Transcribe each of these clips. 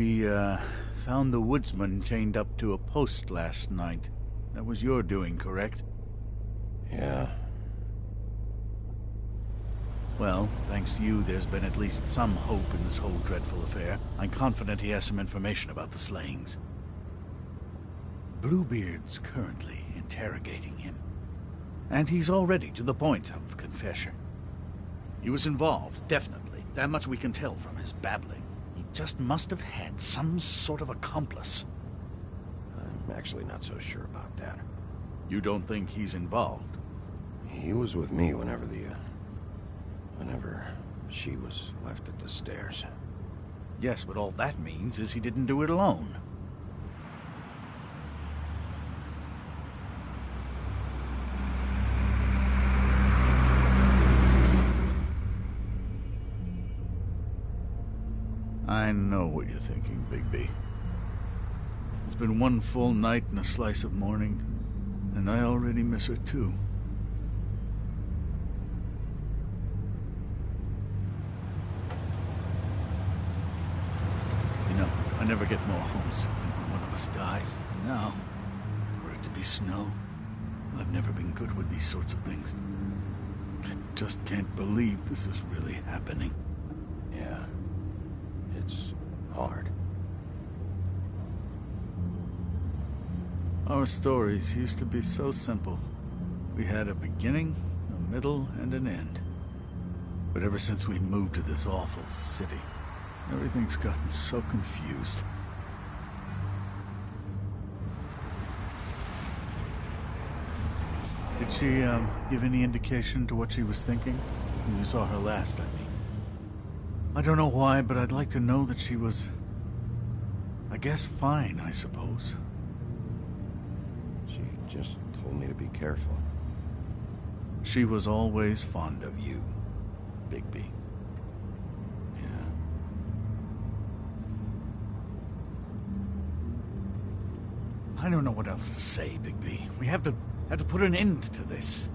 We, found the woodsman chained up to a post last night. That was your doing, correct? Yeah. Well, thanks to you, there's been at least some hope in this whole dreadful affair. I'm confident he has some information about the slayings. Bluebeard's currently interrogating him. And he's already to the point of confession. He was involved, definitely. That much we can tell from his babbling. He just must have had some sort of accomplice. I'm actually not so sure about that. You don't think he's involved? He was with me whenever she was left at the stairs. Yes, but all that means is he didn't do it alone. I know what you're thinking, Bigby. It's been one full night and a slice of morning, and I already miss her too. You know, I never get more homesick than when one of us dies. And now, for it to be snow, I've never been good with these sorts of things. I just can't believe this is really happening. Yeah. It's hard. Our stories used to be so simple. We had a beginning, a middle, and an end. But ever since we moved to this awful city, everything's gotten so confused. Did she, give any indication to what she was thinking? When you saw her last, I mean. I don't know why, but I'd like to know that she was... I guess fine, I suppose. She just told me to be careful. She was always fond of you, Bigby. Yeah. I don't know what else to say, Bigby. We have to put an end to this.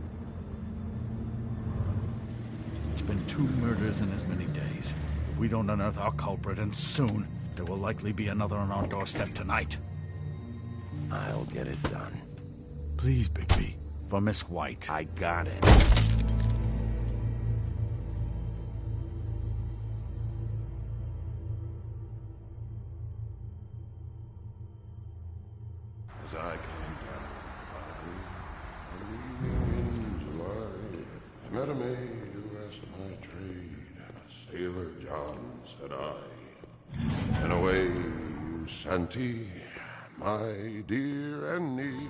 It's been 2 murders in as many days. If we don't unearth our culprit, and soon, there will likely be another on our doorstep tonight. I'll get it done. Please, Bigby. For Miss White. I got it. As I came down, in July, I met a maid who asked my trade. Sailor John, said I, and away you Santee, my dear Annie.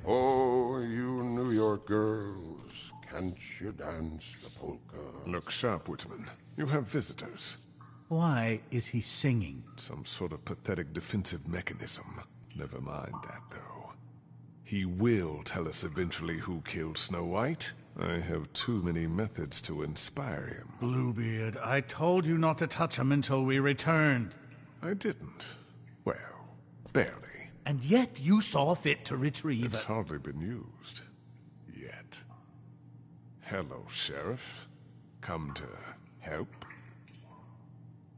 Oh, you New York girls, can't you dance the polka? Look sharp, Woodsman. You have visitors. Why is he singing? Some sort of pathetic defensive mechanism. Never mind that, though. He will tell us eventually who killed Snow White. I have too many methods to inspire him. Bluebeard, I told you not to touch him until we returned. I didn't. Well, barely. And yet you saw fit to retrieve... It's hardly been used. Yet. Hello, Sheriff. Come to help?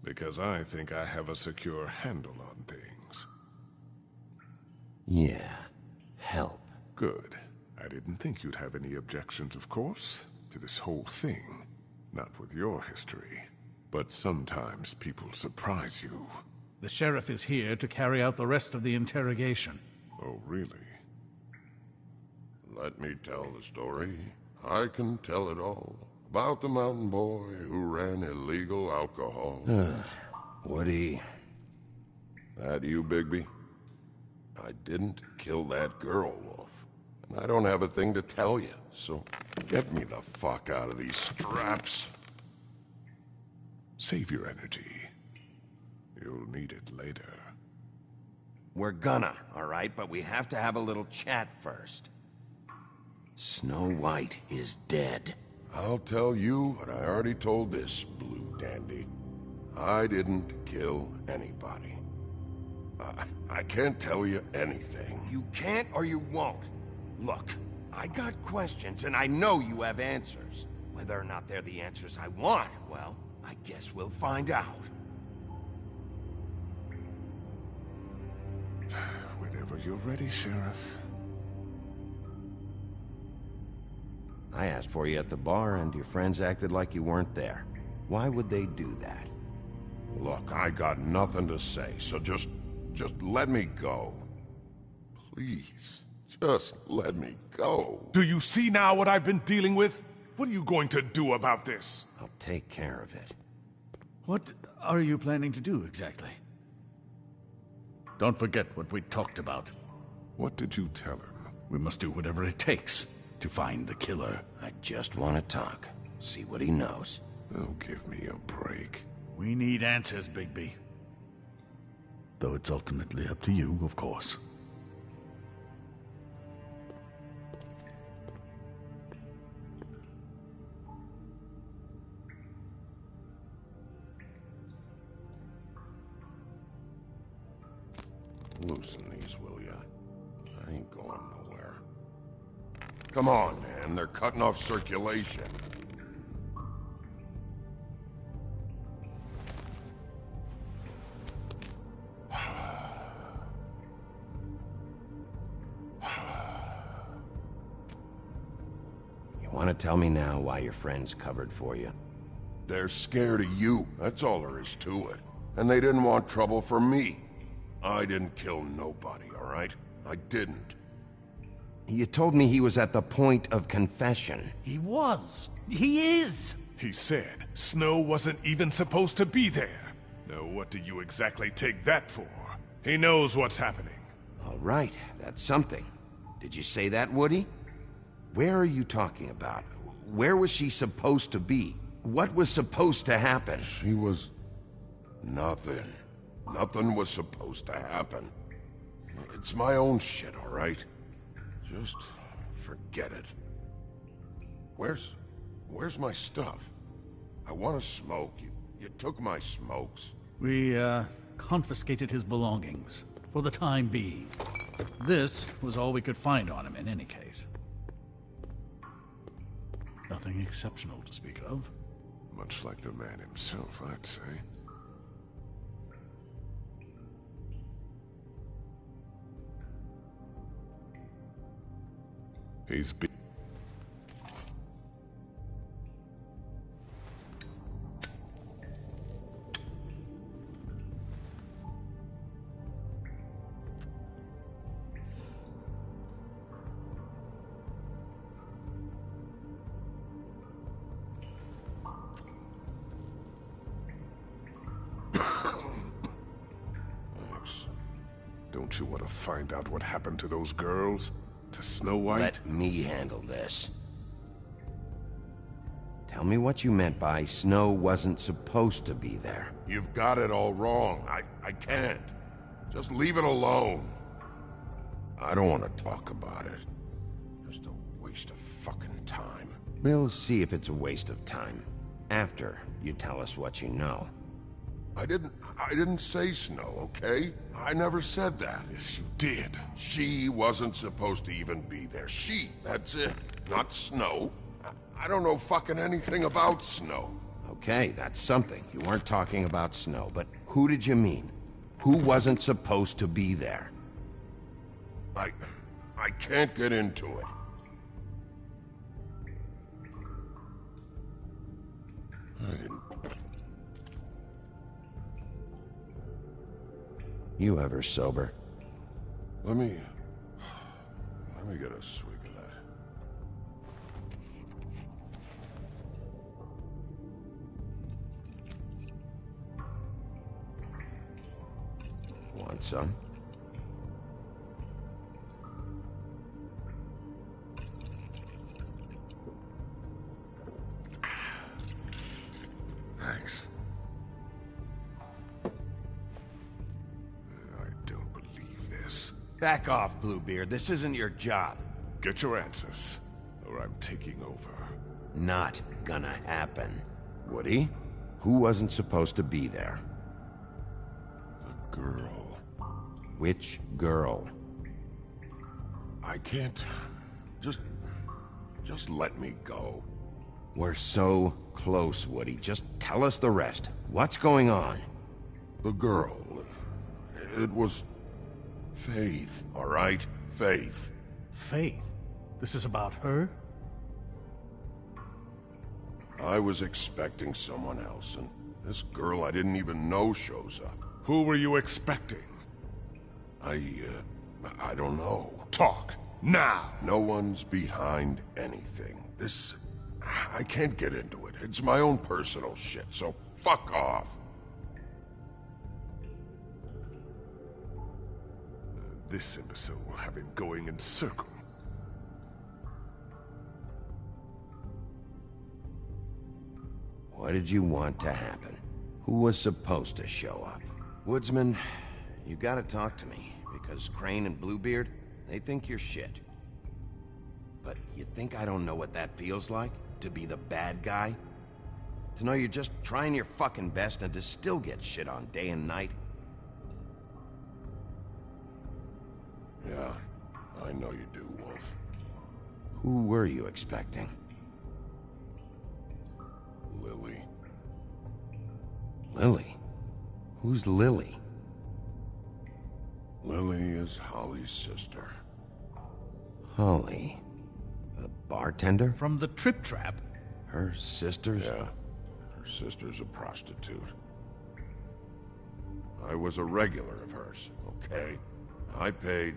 Because I think I have a secure handle on things. Yeah. Help. Good. I didn't think you'd have any objections, of course, to this whole thing. Not with your history. But sometimes people surprise you. The sheriff is here to carry out the rest of the interrogation. Oh, really? Let me tell the story. I can tell it all. About the mountain boy who ran illegal alcohol. Woody. That you, Bigby? I didn't kill that girl, Wolf. And I don't have a thing to tell you, so get me the fuck out of these straps. Save your energy. You'll need it later. We're gonna, all right? But we have to have a little chat first. Snow White is dead. I'll tell you what I already told this blue dandy. I didn't kill anybody. I can't tell you anything. You can't or you won't. Look, I got questions and I know you have answers. Whether or not they're the answers I want, well, I guess we'll find out. Whenever you're ready, Sheriff. I asked for you at the bar, and your friends acted like you weren't there. Why would they do that? Look, I got nothing to say, so just let me go. Please, just let me go. Do you see now what I've been dealing with? What are you going to do about this? I'll take care of it. What are you planning to do exactly? Don't forget what we talked about. What did you tell him? We must do whatever it takes to find the killer. I just want to talk. See what he knows. Oh, give me a break. We need answers, Bigby. Though it's ultimately up to you, of course. Loosen these, will ya? I ain't going nowhere. Come on, man. They're cutting off circulation. You want to tell me now why your friends covered for you? They're scared of you. That's all there is to it. And they didn't want trouble for me. I didn't kill nobody, all right? I didn't. You told me he was at the point of confession. He was. He is. He said Snow wasn't even supposed to be there. Now what do you exactly take that for? He knows what's happening. All right, that's something. Did you say that, Woody? Where are you talking about? Where was she supposed to be? What was supposed to happen? She was... nothing. Nothing was supposed to happen. It's my own shit, all right? Just forget it. Where's my stuff? I want to smoke. You took my smokes. We, confiscated his belongings, for the time being. This was all we could find on him in any case. Nothing exceptional to speak of. Much like the man himself, I'd say. He's been... Thanks. Don't you want to find out what happened to those girls? To Snow White? Let me handle this. Tell me what you meant by Snow wasn't supposed to be there. You've got it all wrong. I can't. Just leave it alone. I don't want to talk about it. Just a waste of fucking time. We'll see if it's a waste of time. After you tell us what you know. I didn't say Snow, okay? I never said that. Yes, you did. She wasn't supposed to even be there. She, that's it. Not Snow. I don't know fucking anything about Snow. Okay, that's something. You weren't talking about Snow, but who did you mean? Who wasn't supposed to be there? I can't get into it. I didn't... You ever sober? Let me get a swig of that. Want some? Thanks. I don't believe this. Back off, Bluebeard. This isn't your job. Get your answers, or I'm taking over. Not gonna happen. Woody? Who wasn't supposed to be there? The girl. Which girl? I can't... Just let me go. We're so close, Woody. Just tell us the rest. What's going on? The girl... It was... Faith, all right? Faith. Faith? This is about her? I was expecting someone else, and this girl I didn't even know shows up. Who were you expecting? I don't know. Talk, now! No one's behind anything. This... I can't get into it. It's my own personal shit, so fuck off. This imbecile will have him going in circle. What did you want to happen? Who was supposed to show up? Woodsman, you gotta talk to me, because Crane and Bluebeard, they think you're shit. But you think I don't know what that feels like? To be the bad guy? To know you're just trying your fucking best and to still get shit on day and night? Yeah, I know you do, Wolf. Who were you expecting? Lily. Lily? Who's Lily? Lily is Holly's sister. Holly? The bartender? From the Trip Trap? Her sister's? Yeah, her sister's a prostitute. I was a regular of hers, okay? I paid,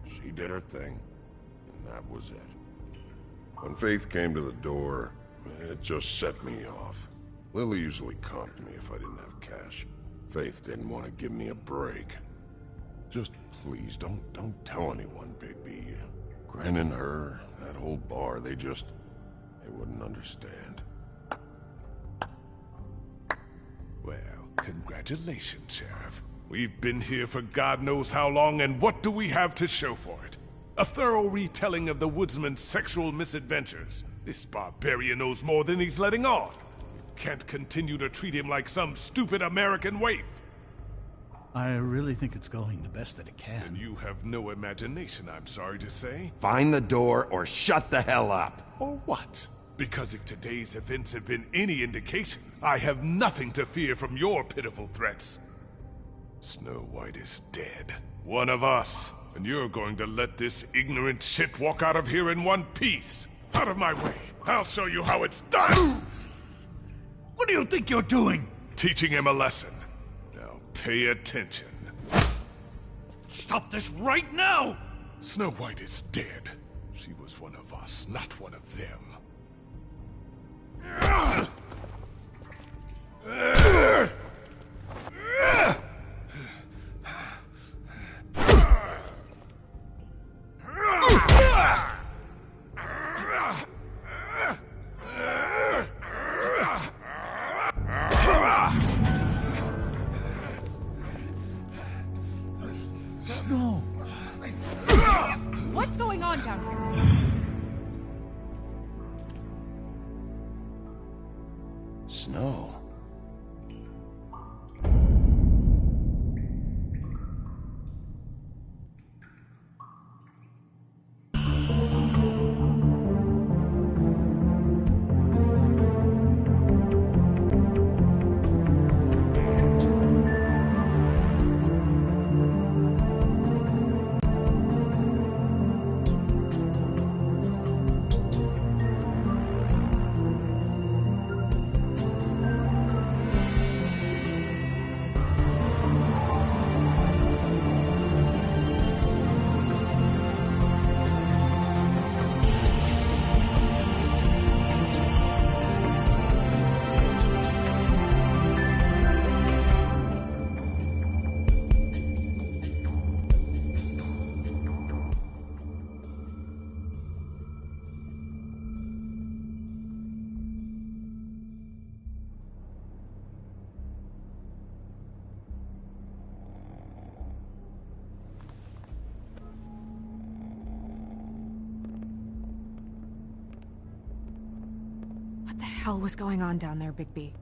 she did her thing, and that was it. When Faith came to the door, it just set me off. Lily usually comped me if I didn't have cash. Faith didn't want to give me a break. Just please, don't tell anyone, Bigby. Gren and her, that whole bar, they wouldn't understand. Well, congratulations, Sheriff. We've been here for God knows how long, and what do we have to show for it? A thorough retelling of the woodsman's sexual misadventures. This barbarian knows more than he's letting on. Can't continue to treat him like some stupid American waif. I really think it's going the best that it can. And you have no imagination, I'm sorry to say. Find the door or shut the hell up! Or what? Because if today's events have been any indication, I have nothing to fear from your pitiful threats. Snow White is dead. One of us. And you're going to let this ignorant shit walk out of here in one piece. Out of my way. I'll show you how it's done! What do you think you're doing? Teaching him a lesson. Now pay attention. Stop this right now! Snow White is dead. She was one of us, not one of them. Snow! What's going on down here? Snow? What the hell was going on down there, Bigby?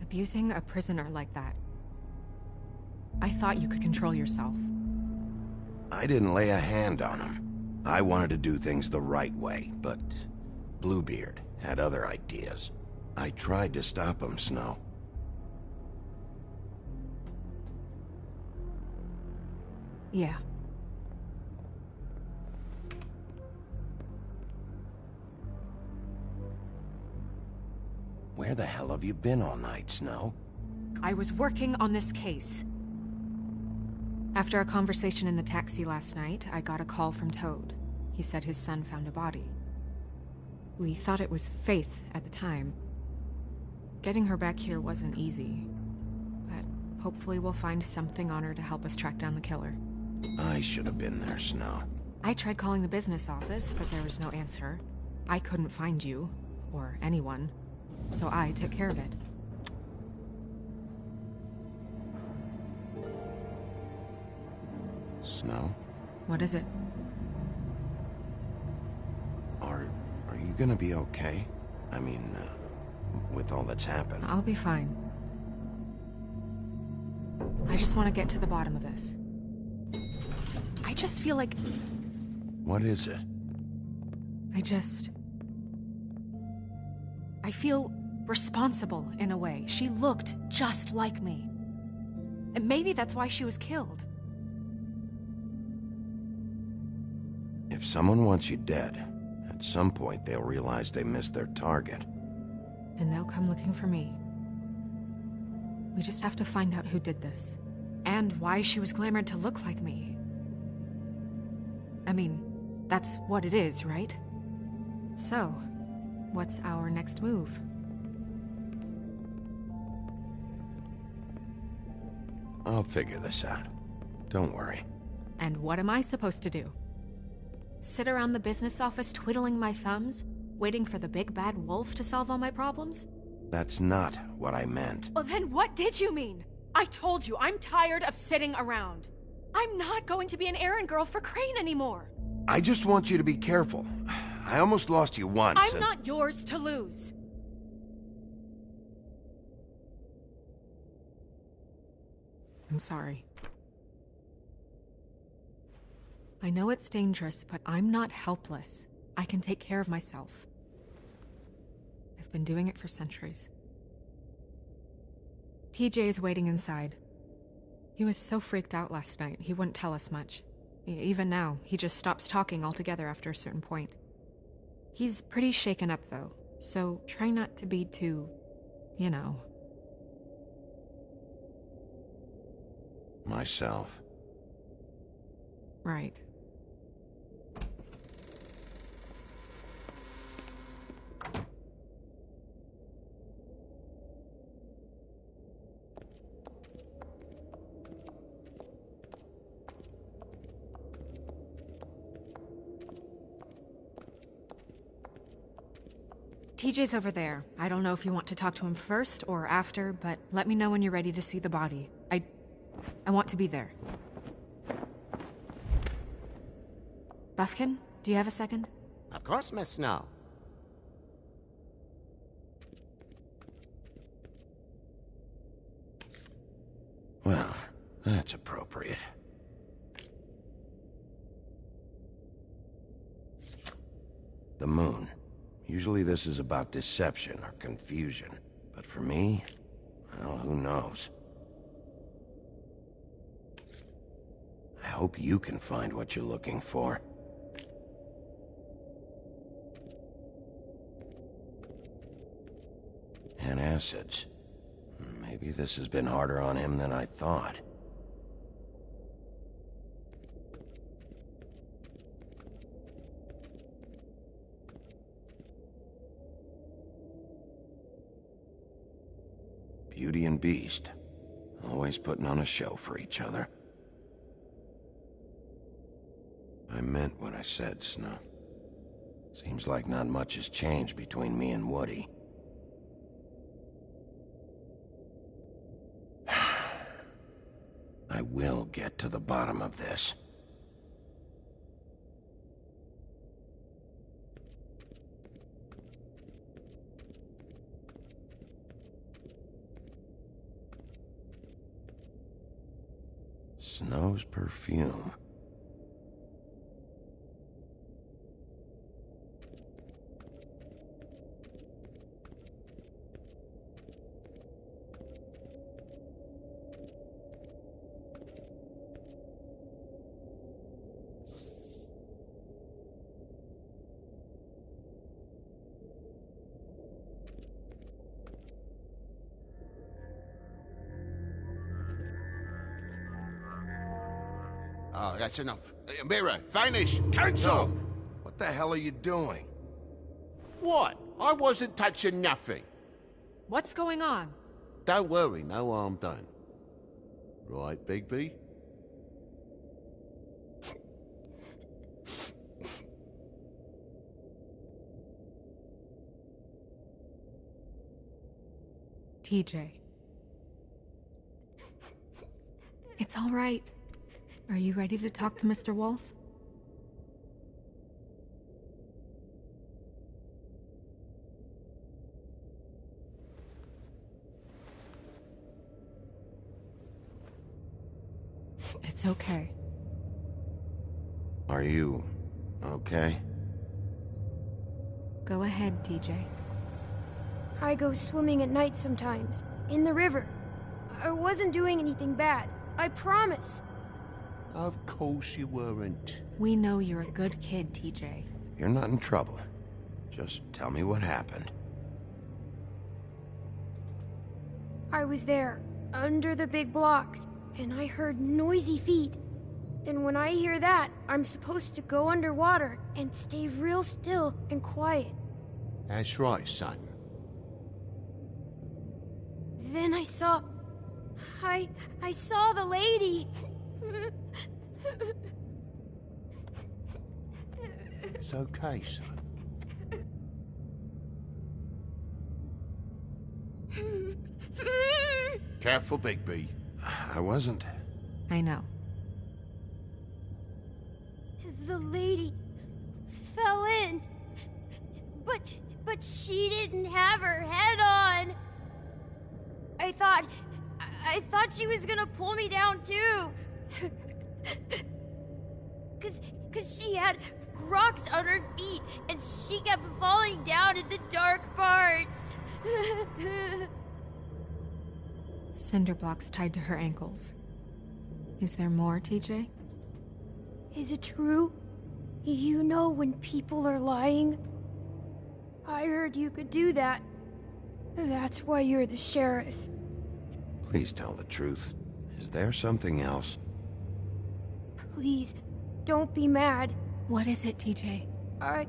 Abusing a prisoner like that. I thought you could control yourself. I didn't lay a hand on him. I wanted to do things the right way, but Bluebeard had other ideas. I tried to stop him, Snow. Yeah. Where the hell have you been all night, Snow? I was working on this case. After a conversation in the taxi last night, I got a call from Toad. He said his son found a body. We thought it was Faith at the time. Getting her back here wasn't easy, but hopefully we'll find something on her to help us track down the killer. I should have been there, Snow. I tried calling the business office, but there was no answer. I couldn't find you, or anyone, so I took care of it. Snow? What is it? Are you gonna be okay? I mean, with all that's happened. I'll be fine. I just want to get to the bottom of this. I just feel like... What is it? I feel responsible in a way. She looked just like me. And maybe that's why she was killed. If someone wants you dead, at some point they'll realize they missed their target. And they'll come looking for me. We just have to find out who did this. And why she was glamored to look like me. I mean, that's what it is, right? So, what's our next move? I'll figure this out. Don't worry. And what am I supposed to do? Sit around the business office twiddling my thumbs, waiting for the big bad wolf to solve all my problems? That's not what I meant. Well, then what did you mean? I told you, I'm tired of sitting around. I'm not going to be an errand girl for Crane anymore. I just want you to be careful. I almost lost you once. I'm not yours to lose. I'm sorry. I know it's dangerous, but I'm not helpless. I can take care of myself. I've been doing it for centuries. TJ is waiting inside. He was so freaked out last night, he wouldn't tell us much. Even now, he just stops talking altogether after a certain point. He's pretty shaken up, though, so try not to be too, you know. Myself. Right. TJ's over there. I don't know if you want to talk to him first or after, but let me know when you're ready to see the body. I want to be there. Buffkin, do you have a second? Of course, Miss Snow. Well, that's appropriate. The moon. Usually this is about deception or confusion. But for me, well, who knows? I hope you can find what you're looking for. Antacids. Maybe this has been harder on him than I thought. Beauty and Beast. Always putting on a show for each other. I meant what I said, Snow. Seems like not much has changed between me and Woody. I will get to the bottom of this. Snow's perfume. Oh, that's enough. Mirror, vanish, cancel! No. What the hell are you doing? What? I wasn't touching nothing. What's going on? Don't worry, no harm done. Right, Bigby? TJ. It's all right. Are you ready to talk to Mr. Wolf? It's okay. Are you okay? Go ahead, TJ. I go swimming at night sometimes, in the river. I wasn't doing anything bad, I promise. Of course you weren't. We know you're a good kid, TJ. You're not in trouble. Just tell me what happened. I was there, under the big blocks, and I heard noisy feet. And when I hear that, I'm supposed to go underwater and stay real still and quiet. That's right, son. Then I saw the lady. It's okay, son. Careful, Bigby. I wasn't. I know. The lady fell in. But she didn't have her head on. I thought she was gonna pull me down too. Cause she had rocks on her feet and she kept falling down in the dark parts. Cinder blocks tied to her ankles. Is there more, TJ? Is it true? You know when people are lying? I heard you could do that. That's why you're the sheriff. Please tell the truth. Is there something else? Please, don't be mad. What is it, TJ? I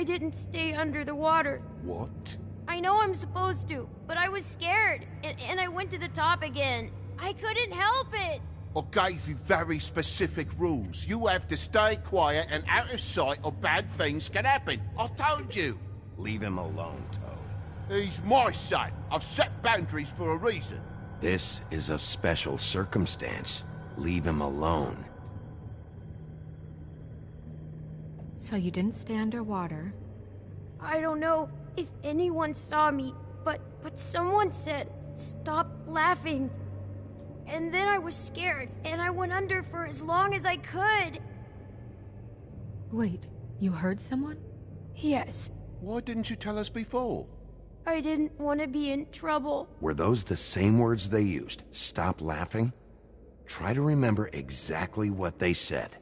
didn't stay under the water. What? I know I'm supposed to, but I was scared, and I went to the top again. I couldn't help it. I gave you very specific rules. You have to stay quiet and out of sight or bad things can happen. I told you. Leave him alone, Toad. He's my son. I've set boundaries for a reason. This is a special circumstance. Leave him alone. So you didn't stay underwater. I don't know if anyone saw me, but someone said, "Stop laughing." And then I was scared, and I went under for as long as I could. Wait, you heard someone? Yes, Why didn't you tell us before? I didn't want to be in trouble. Were those the same words they used? Stop laughing? Try to remember exactly what they said.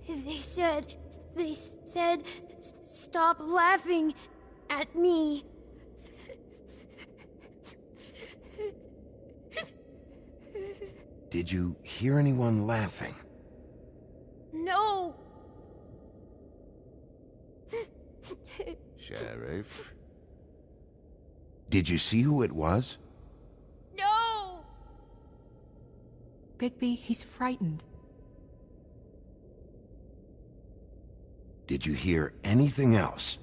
They said, "Stop laughing at me." Did you hear anyone laughing? No. Sheriff? Did you see who it was? No. Bigby, he's frightened. Did you hear anything else?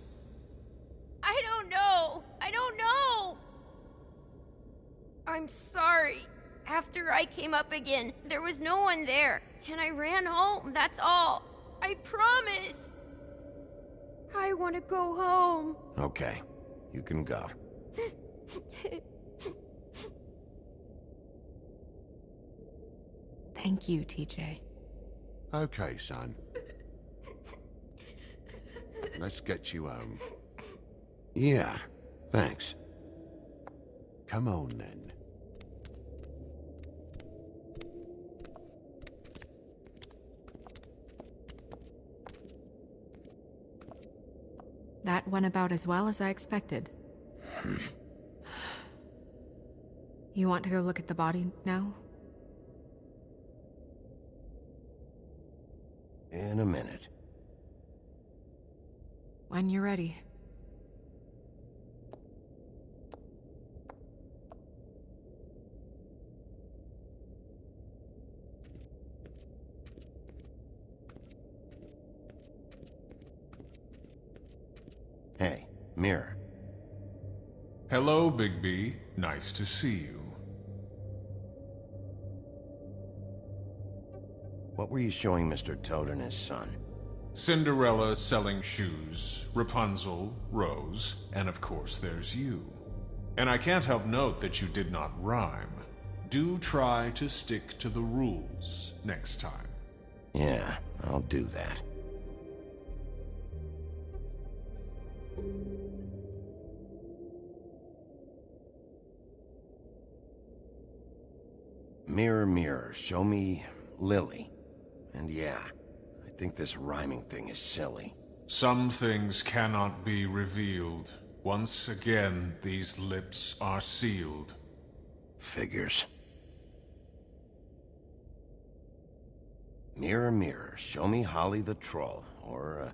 I don't know. I'm sorry. After I came up again, there was no one there, and I ran home, that's all. I promise. I want to go home. Okay, you can go. Thank you, TJ. Okay, son. Let's get you home. Yeah, thanks. Come on, then. That went about as well as I expected. You want to go look at the body now? In a minute. When you're ready. Hey, Mirror. Hello, Bigby. Nice to see you. What were you showing Mr. Toad and his son? Cinderella selling shoes, Rapunzel, Rose, and of course there's you. And I can't help note that you did not rhyme. Do try to stick to the rules next time. Yeah, I'll do that. Mirror, mirror, show me Lily. And yeah, I think this rhyming thing is silly. Some things cannot be revealed. Once again, these lips are sealed. Figures. Mirror, mirror, show me Holly the troll, or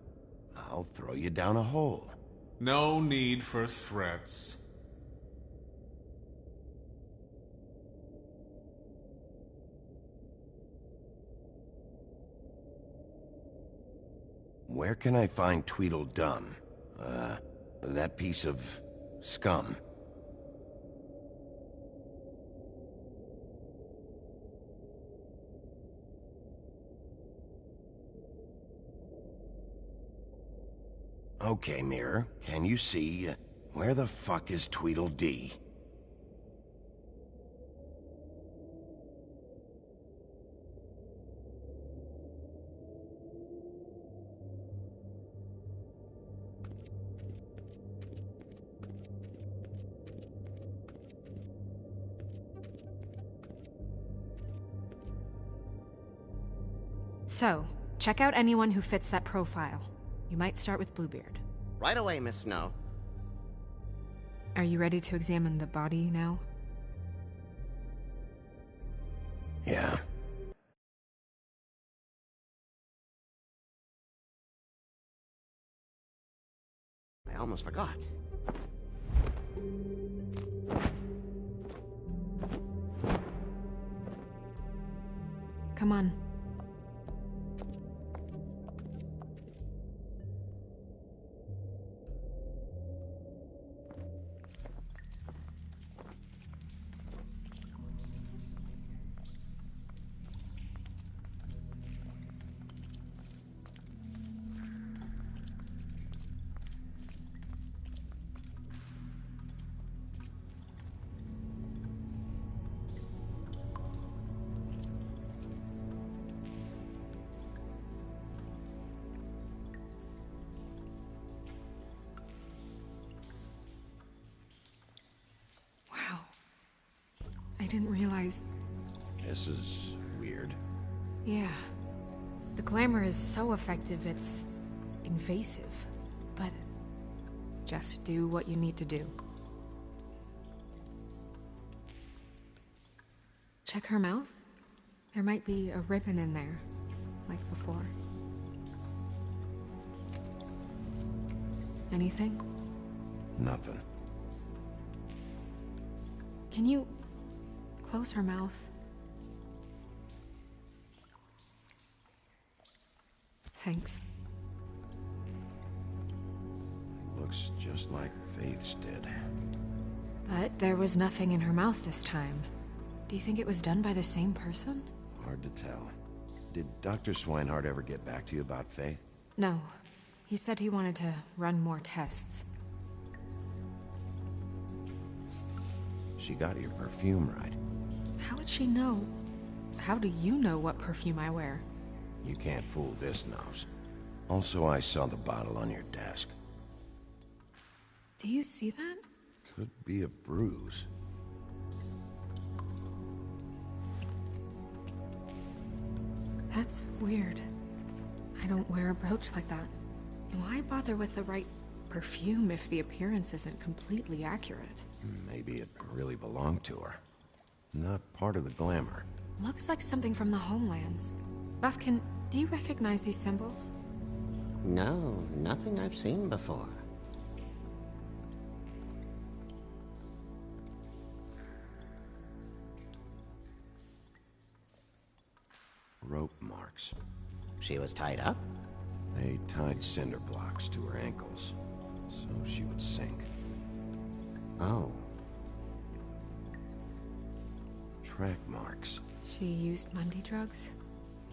I'll throw you down a hole. No need for threats. Where can I find Tweedledum? That piece of scum. Okay, Mirror, can you see, where the fuck is Tweedledee? So, check out anyone who fits that profile. You might start with Bluebeard. Right away, Miss Snow. Are you ready to examine the body now? Yeah. I almost forgot. Come on. I didn't realize... This is weird. Yeah. The glamour is so effective, it's invasive. But just do what you need to do. Check her mouth. There might be a ribbon in there, like before. Anything? Nothing. Can you close her mouth? Thanks. Looks just like Faith's did. But there was nothing in her mouth this time. Do you think it was done by the same person? Hard to tell. Did Dr. Swinehart ever get back to you about Faith? No. He said he wanted to run more tests. She got your perfume right. How would she know? How do you know what perfume I wear? You can't fool this nose. Also, I saw the bottle on your desk. Do you see that? Could be a bruise. That's weird. I don't wear a brooch like that. Why bother with the right perfume if the appearance isn't completely accurate? Maybe it really belonged to her. Not part of the glamour. Looks like something from the Homelands. Buff, can Do you recognize these symbols? No, nothing I've seen before. Rope marks. She was tied up? They tied cinder blocks to her ankles, so she would sink. Oh. Track marks. She used Mundy drugs?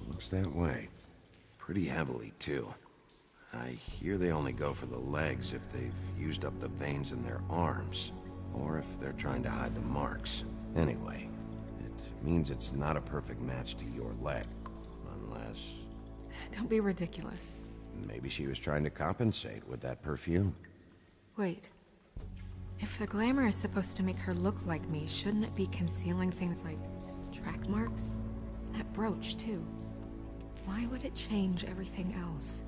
Looks that way. Pretty heavily, too. I hear they only go for the legs if they've used up the veins in their arms, or if they're trying to hide the marks. Anyway, it means it's not a perfect match to your leg, unless... Don't be ridiculous. Maybe she was trying to compensate with that perfume. Wait. If the glamour is supposed to make her look like me, shouldn't it be concealing things like track marks? That brooch, too. Why would it change everything else?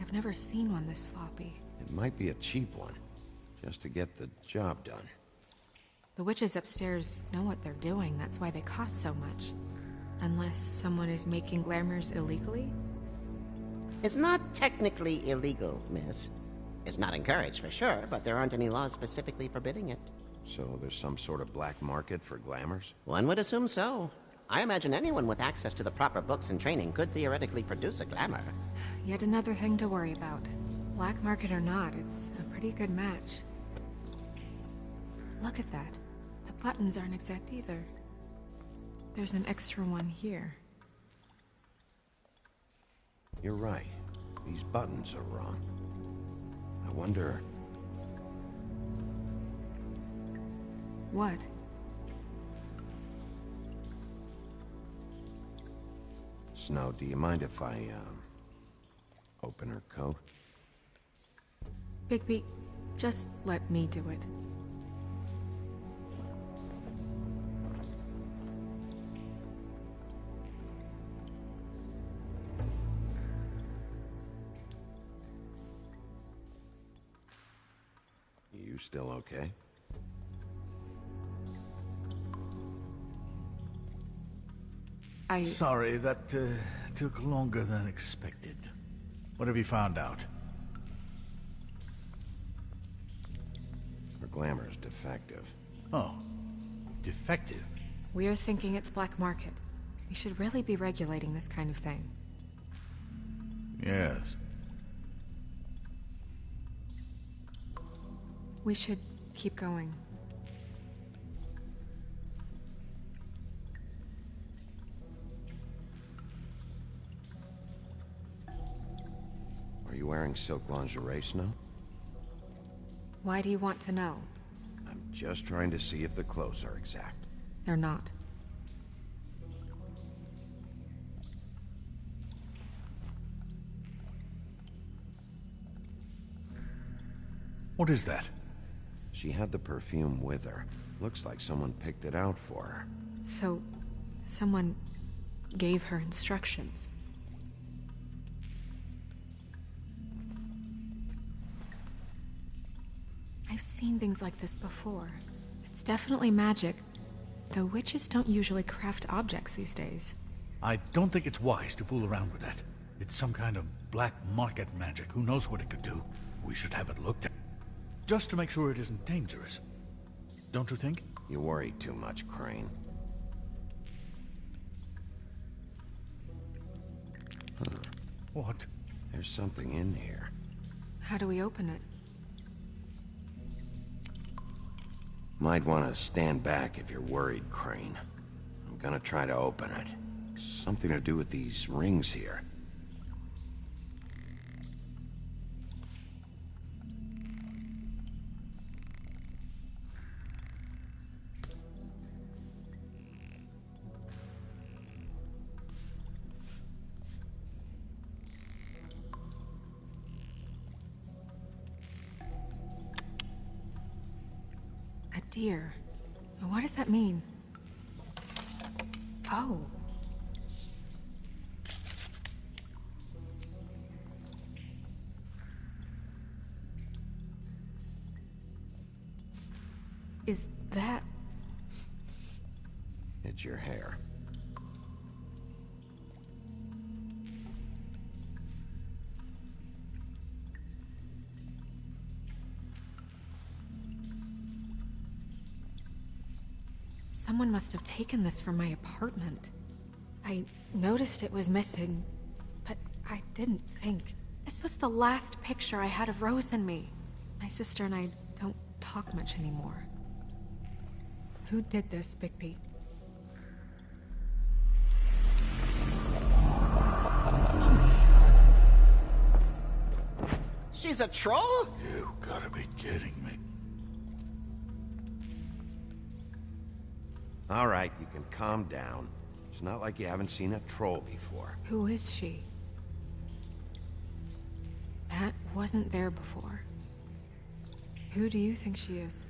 I've never seen one this sloppy. It might be a cheap one, just to get the job done. The witches upstairs know what they're doing, that's why they cost so much. Unless someone is making glamours illegally? It's not technically illegal, miss. It's not encouraged for sure, but there aren't any laws specifically forbidding it. So there's some sort of black market for glamours? One would assume so. I imagine anyone with access to the proper books and training could theoretically produce a glamour. Yet another thing to worry about. Black market or not, it's a pretty good match. Look at that. The buttons aren't exact either. There's an extra one here. You're right. These buttons are wrong. I wonder... What? Snow, do you mind if I, open her coat? Bigby, just let me do it. You still okay? Sorry, that took longer than expected. What have you found out? Her glamour's defective. Oh, defective? We're thinking it's black market. We should really be regulating this kind of thing. Yes. We should keep going. Are you wearing silk lingerie, Snow? Why do you want to know? I'm just trying to see if the clothes are exact. They're not. What is that? She had the perfume with her. Looks like someone picked it out for her. So, someone gave her instructions. I've seen things like this before. It's definitely magic, though witches don't usually craft objects these days. I don't think it's wise to fool around with that. It's some kind of black market magic. Who knows what it could do? We should have it looked at. Just to make sure it isn't dangerous. Don't you think? You worry too much, Crane. Huh. What? There's something in here. How do we open it? Might want to stand back if you're worried, Crane. I'm gonna try to open it. Something to do with these rings here. A deer. What does that mean? Oh. Is that... It's your hair. Someone must have taken this from my apartment. I noticed it was missing, but I didn't think. This was the last picture I had of Rose and me. My sister and I don't talk much anymore. Who did this, Bigby? She's a troll? You gotta be kidding me. All right, you can calm down. It's not like you haven't seen a troll before. Who is she? That wasn't there before. Who do you think she is?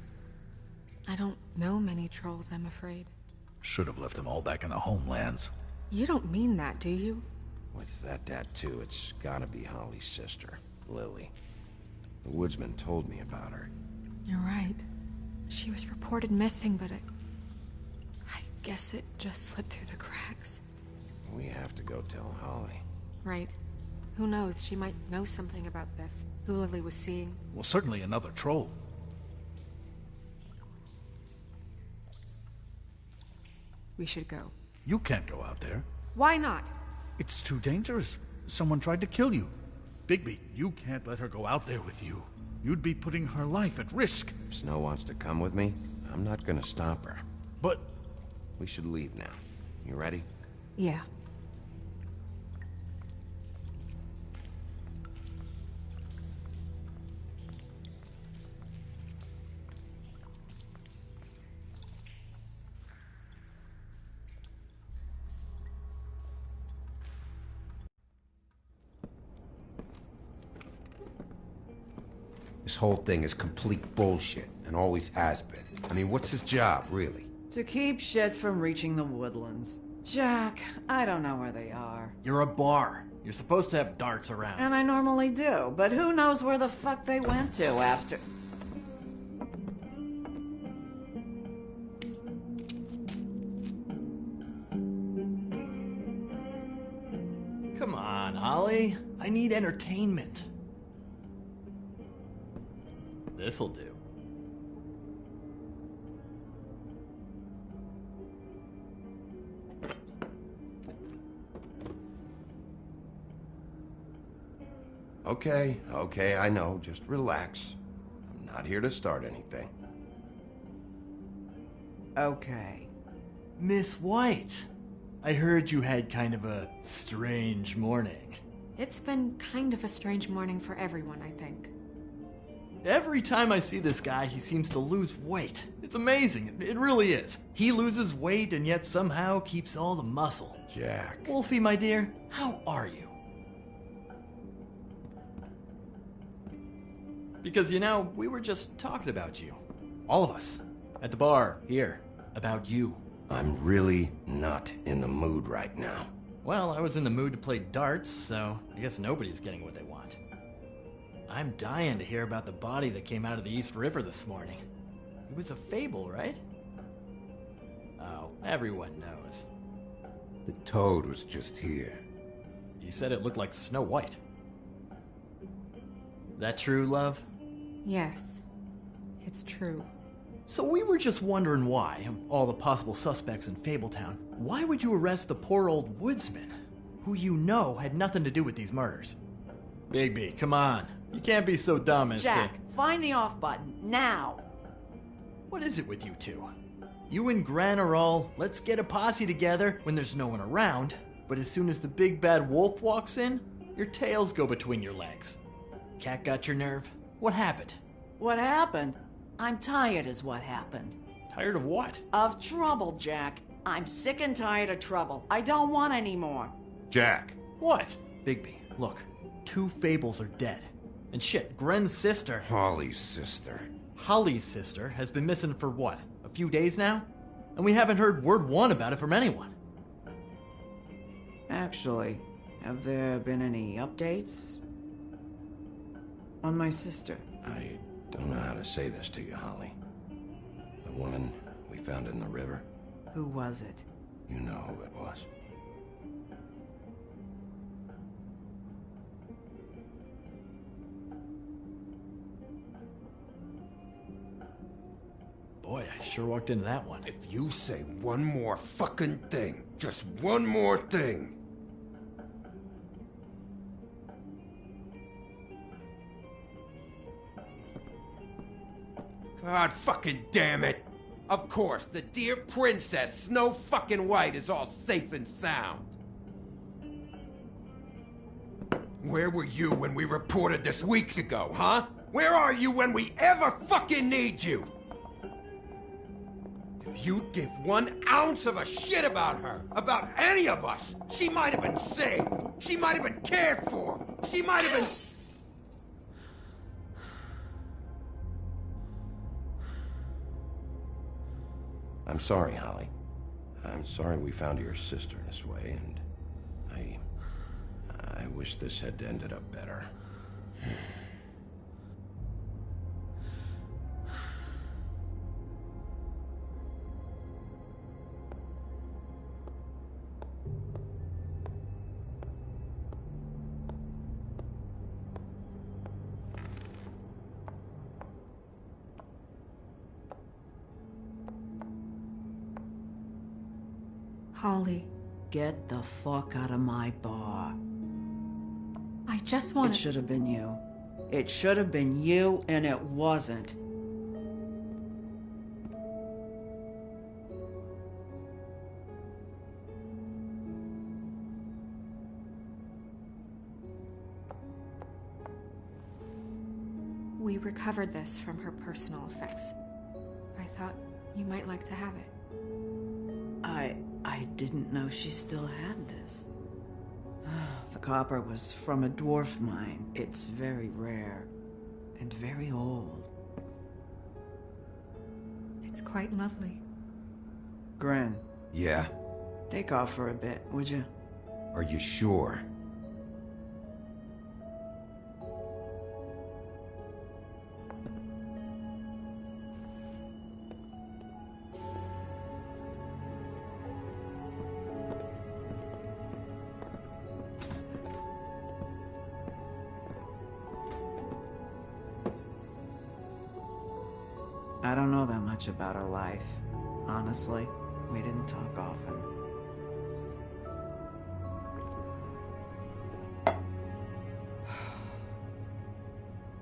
I don't know many trolls, I'm afraid. Should have left them all back in the homelands. You don't mean that, do you? With that tattoo, it's gotta be Holly's sister, Lily. The woodsman told me about her. You're right. She was reported missing, but I guess it just slipped through the cracks. We have to go tell Holly. Right. Who knows, she might know something about this. Who Lily was seeing. Well, certainly another troll. We should go. You can't go out there. Why not? It's too dangerous. Someone tried to kill you. Bigby, you can't let her go out there with you. You'd be putting her life at risk. If Snow wants to come with me, I'm not gonna stop her. But... We should leave now. You ready? Yeah. This whole thing is complete bullshit, and always has been. I mean, what's his job, really? To keep shit from reaching the woodlands. Jack, I don't know where they are. You're a bar. You're supposed to have darts around. And I normally do, but who knows where the fuck they went to after... Come on, Holly. I need entertainment. This'll do. Okay, I know. Just relax. I'm not here to start anything. Okay. Miss White, I heard you had kind of a strange morning. It's been kind of a strange morning for everyone, I think. Every time I see this guy, he seems to lose weight. It's amazing. It really is. He loses weight and yet somehow keeps all the muscle. Jack. Wolfie, my dear, how are you? Because, you know, we were just talking about you. All of us. At the bar, here. About you. I'm really not in the mood right now. Well, I was in the mood to play darts, so I guess nobody's getting what they want. I'm dying to hear about the body that came out of the East River this morning. It was a fable, right? Oh, everyone knows. The toad was just here. You said it looked like Snow White. That true, love? Yes, it's true. So we were just wondering why, of all the possible suspects in Fabletown, why would you arrest the poor old woodsman, who you know had nothing to do with these murders? Bigby, come on. You can't be so dumb as Jack, find the off button, now! What is it with you two? You and Gran are all, let's get a posse together when there's no one around, but as soon as the big bad wolf walks in, your tails go between your legs. Cat got your nerve? What happened? What happened? I'm tired is what happened. Tired of what? Of trouble, Jack. I'm sick and tired of trouble. I don't want any more. Jack. What? Bigby, look. 2 fables are dead. And shit, Gren's sister... Holly's sister. Holly's sister has been missing for what? A few days now? And we haven't heard word one about it from anyone. Actually, have there been any updates? On my sister? I don't know how to say this to you, Holly. The woman we found in the river. Who was it? You know who it was. Boy, I Sure walked into that one. If you say one more fucking thing, just one more thing. God fucking damn it! Of course, the dear Princess Snow fucking White is all safe and sound. Where were you when we reported this weeks ago, huh? Where are you when we ever fucking need you? If you'd give 1 ounce of a shit about her, about any of us, she might have been saved. She might have been cared for. She might have been... I'm sorry, Holly. I'm sorry we found your sister this way, and I wish this had ended up better. Holly, Get the fuck out of my bar. I just want It should have been you. It should have been you, and it wasn't. We recovered this from her personal effects. I thought you might like to have it. I didn't know she still had this. The copper was from a dwarf mine. It's very rare and very old. It's quite lovely. Gren, Yeah? take off for a bit, would you? Are you sure? I don't know that much about her life. Honestly, we didn't talk often.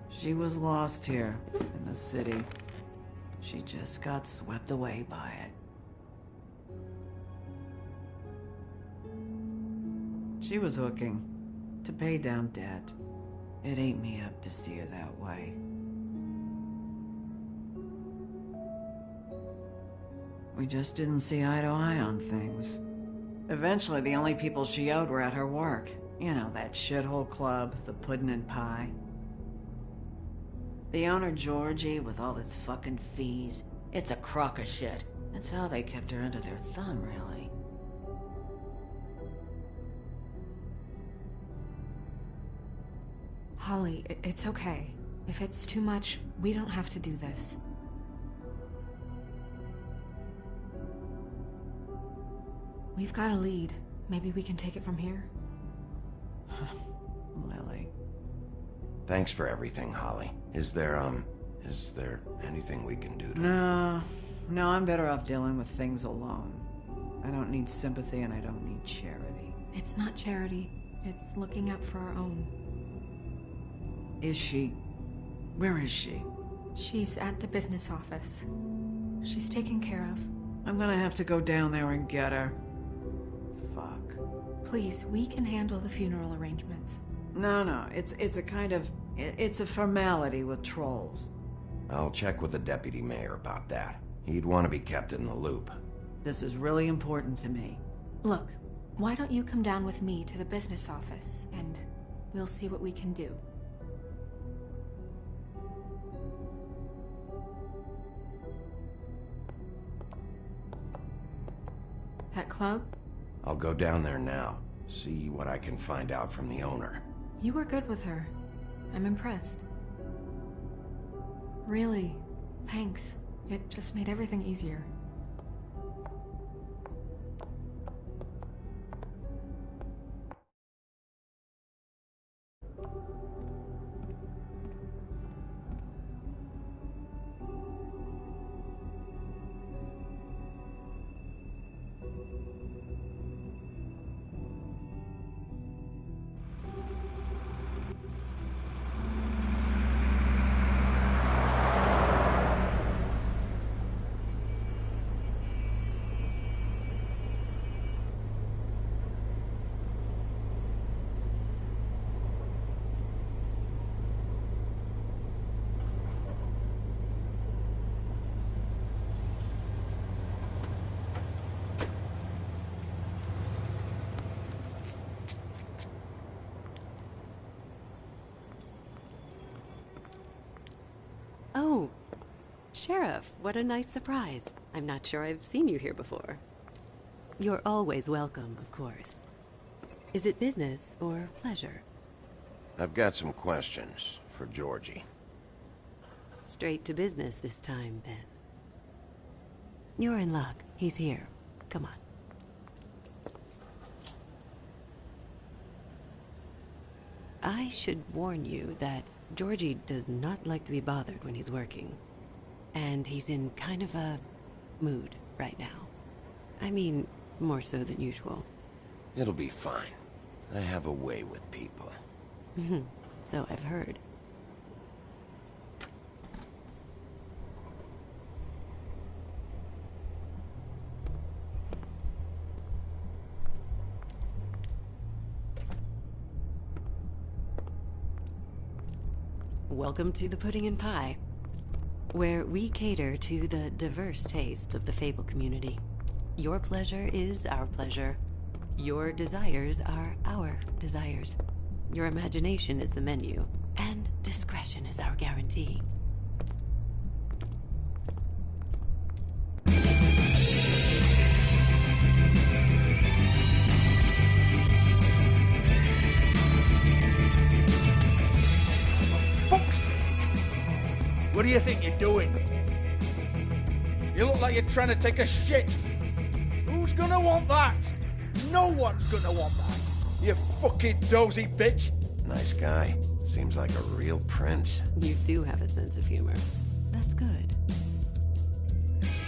She was lost here in the city. She just got swept away by it. She was hooking to pay down debt. It ate me up to see her that way. We just didn't see eye to eye on things. Eventually, the only people she owed were at her work. You know, that shithole club, the Puddin' and Pie. The owner, Georgie, with all his fucking fees, it's a crock of shit. That's how they kept her under their thumb, really. Holly, it's okay. If it's too much, we don't have to do this. We've got a lead. Maybe we can take it from here? Lily. Thanks for everything, Holly. Is there anything we can do to... No, I'm better off dealing with things alone. I don't need sympathy and I don't need charity. It's not charity. It's looking out for our own. Is she? Where is she? She's at the business office. She's taken care of. I'm gonna have to go down there and get her. Fuck. Please, we can handle the funeral arrangements. No, it's a kind of... It's a formality with trolls. I'll check with the deputy mayor about that. He'd want to be kept in the loop. This is really important to me. Look, why don't you come down with me to the business office, and we'll see what we can do. That club? I'll go down there now. See what I can find out from the owner. You were good with her. I'm impressed. Really, thanks. It just made everything easier. Sheriff, what a nice surprise. I'm not sure I've seen you here before. You're always welcome, of course. Is it business or pleasure? I've got some questions for Georgie. Straight to business this time, then. You're in luck. He's here. Come on. I should warn you that Georgie does not like to be bothered when he's working. And he's in kind of a mood right now. I mean, more so than usual. It'll be fine. I have a way with people. So I've heard. Welcome to the Pudding and Pie, where we cater to the diverse tastes of the Fable community. Your pleasure is our pleasure. Your desires are our desires. Your imagination is the menu, and discretion is our guarantee. What do you think you're doing? You look like you're trying to take a shit. Who's gonna want that? No one's gonna want that. You fucking dozy bitch. Nice guy. Seems like a real prince. You do have a sense of humor. That's good.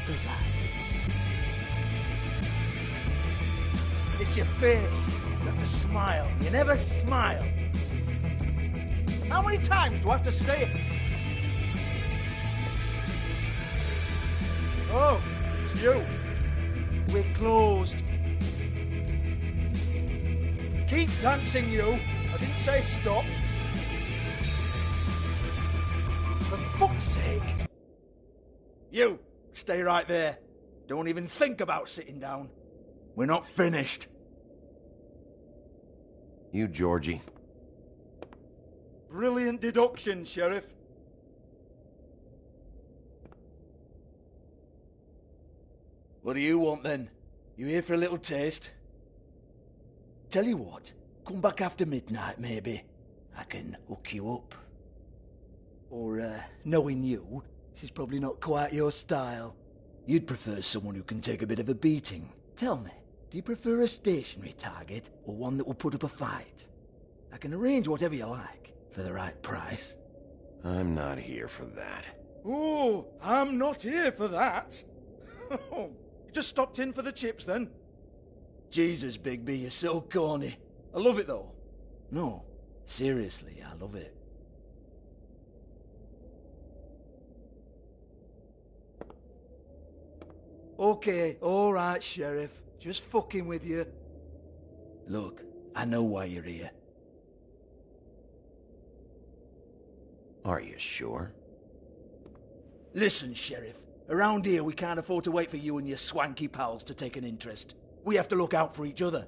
Good luck. It's your face. You have to smile. You never smile. How many times do I have to say it? Oh, it's you. We're closed. Keep dancing, you. I didn't say stop. For fuck's sake. You, stay right there. Don't even think about sitting down. We're not finished. You, Georgie. Brilliant deduction, Sheriff. What do you want, then? You here for a little taste? Tell you what, come back after midnight, maybe. I can hook you up. Or, knowing you, she's probably not quite your style. You'd prefer someone who can take a bit of a beating. Tell me, do you prefer a stationary target, or one that will put up a fight? I can arrange whatever you like, for the right price. I'm not here for that. Oh, I'm not here for that. You just stopped in for the chips, then? Jesus, Bigby, you're so corny. I love it, though. No, seriously, I love it. Okay, alright, Sheriff. Just fucking with you. Look, I know why you're here. Are you sure? Listen, Sheriff. Around here, we can't afford to wait for you and your swanky pals to take an interest. We have to look out for each other.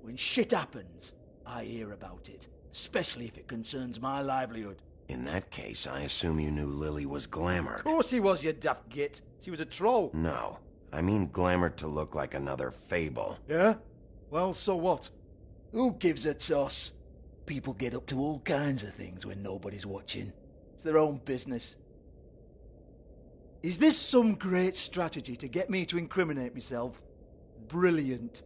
When shit happens, I hear about it. Especially if it concerns my livelihood. In that case, I assume you knew Lily was glamored. Of course she was, you daft git. She was a troll. No. I mean glamored to look like another Fable. Yeah? Well, so what? Who gives a toss? People get up to all kinds of things when nobody's watching. It's their own business. Is this some great strategy to get me to incriminate myself? Brilliant.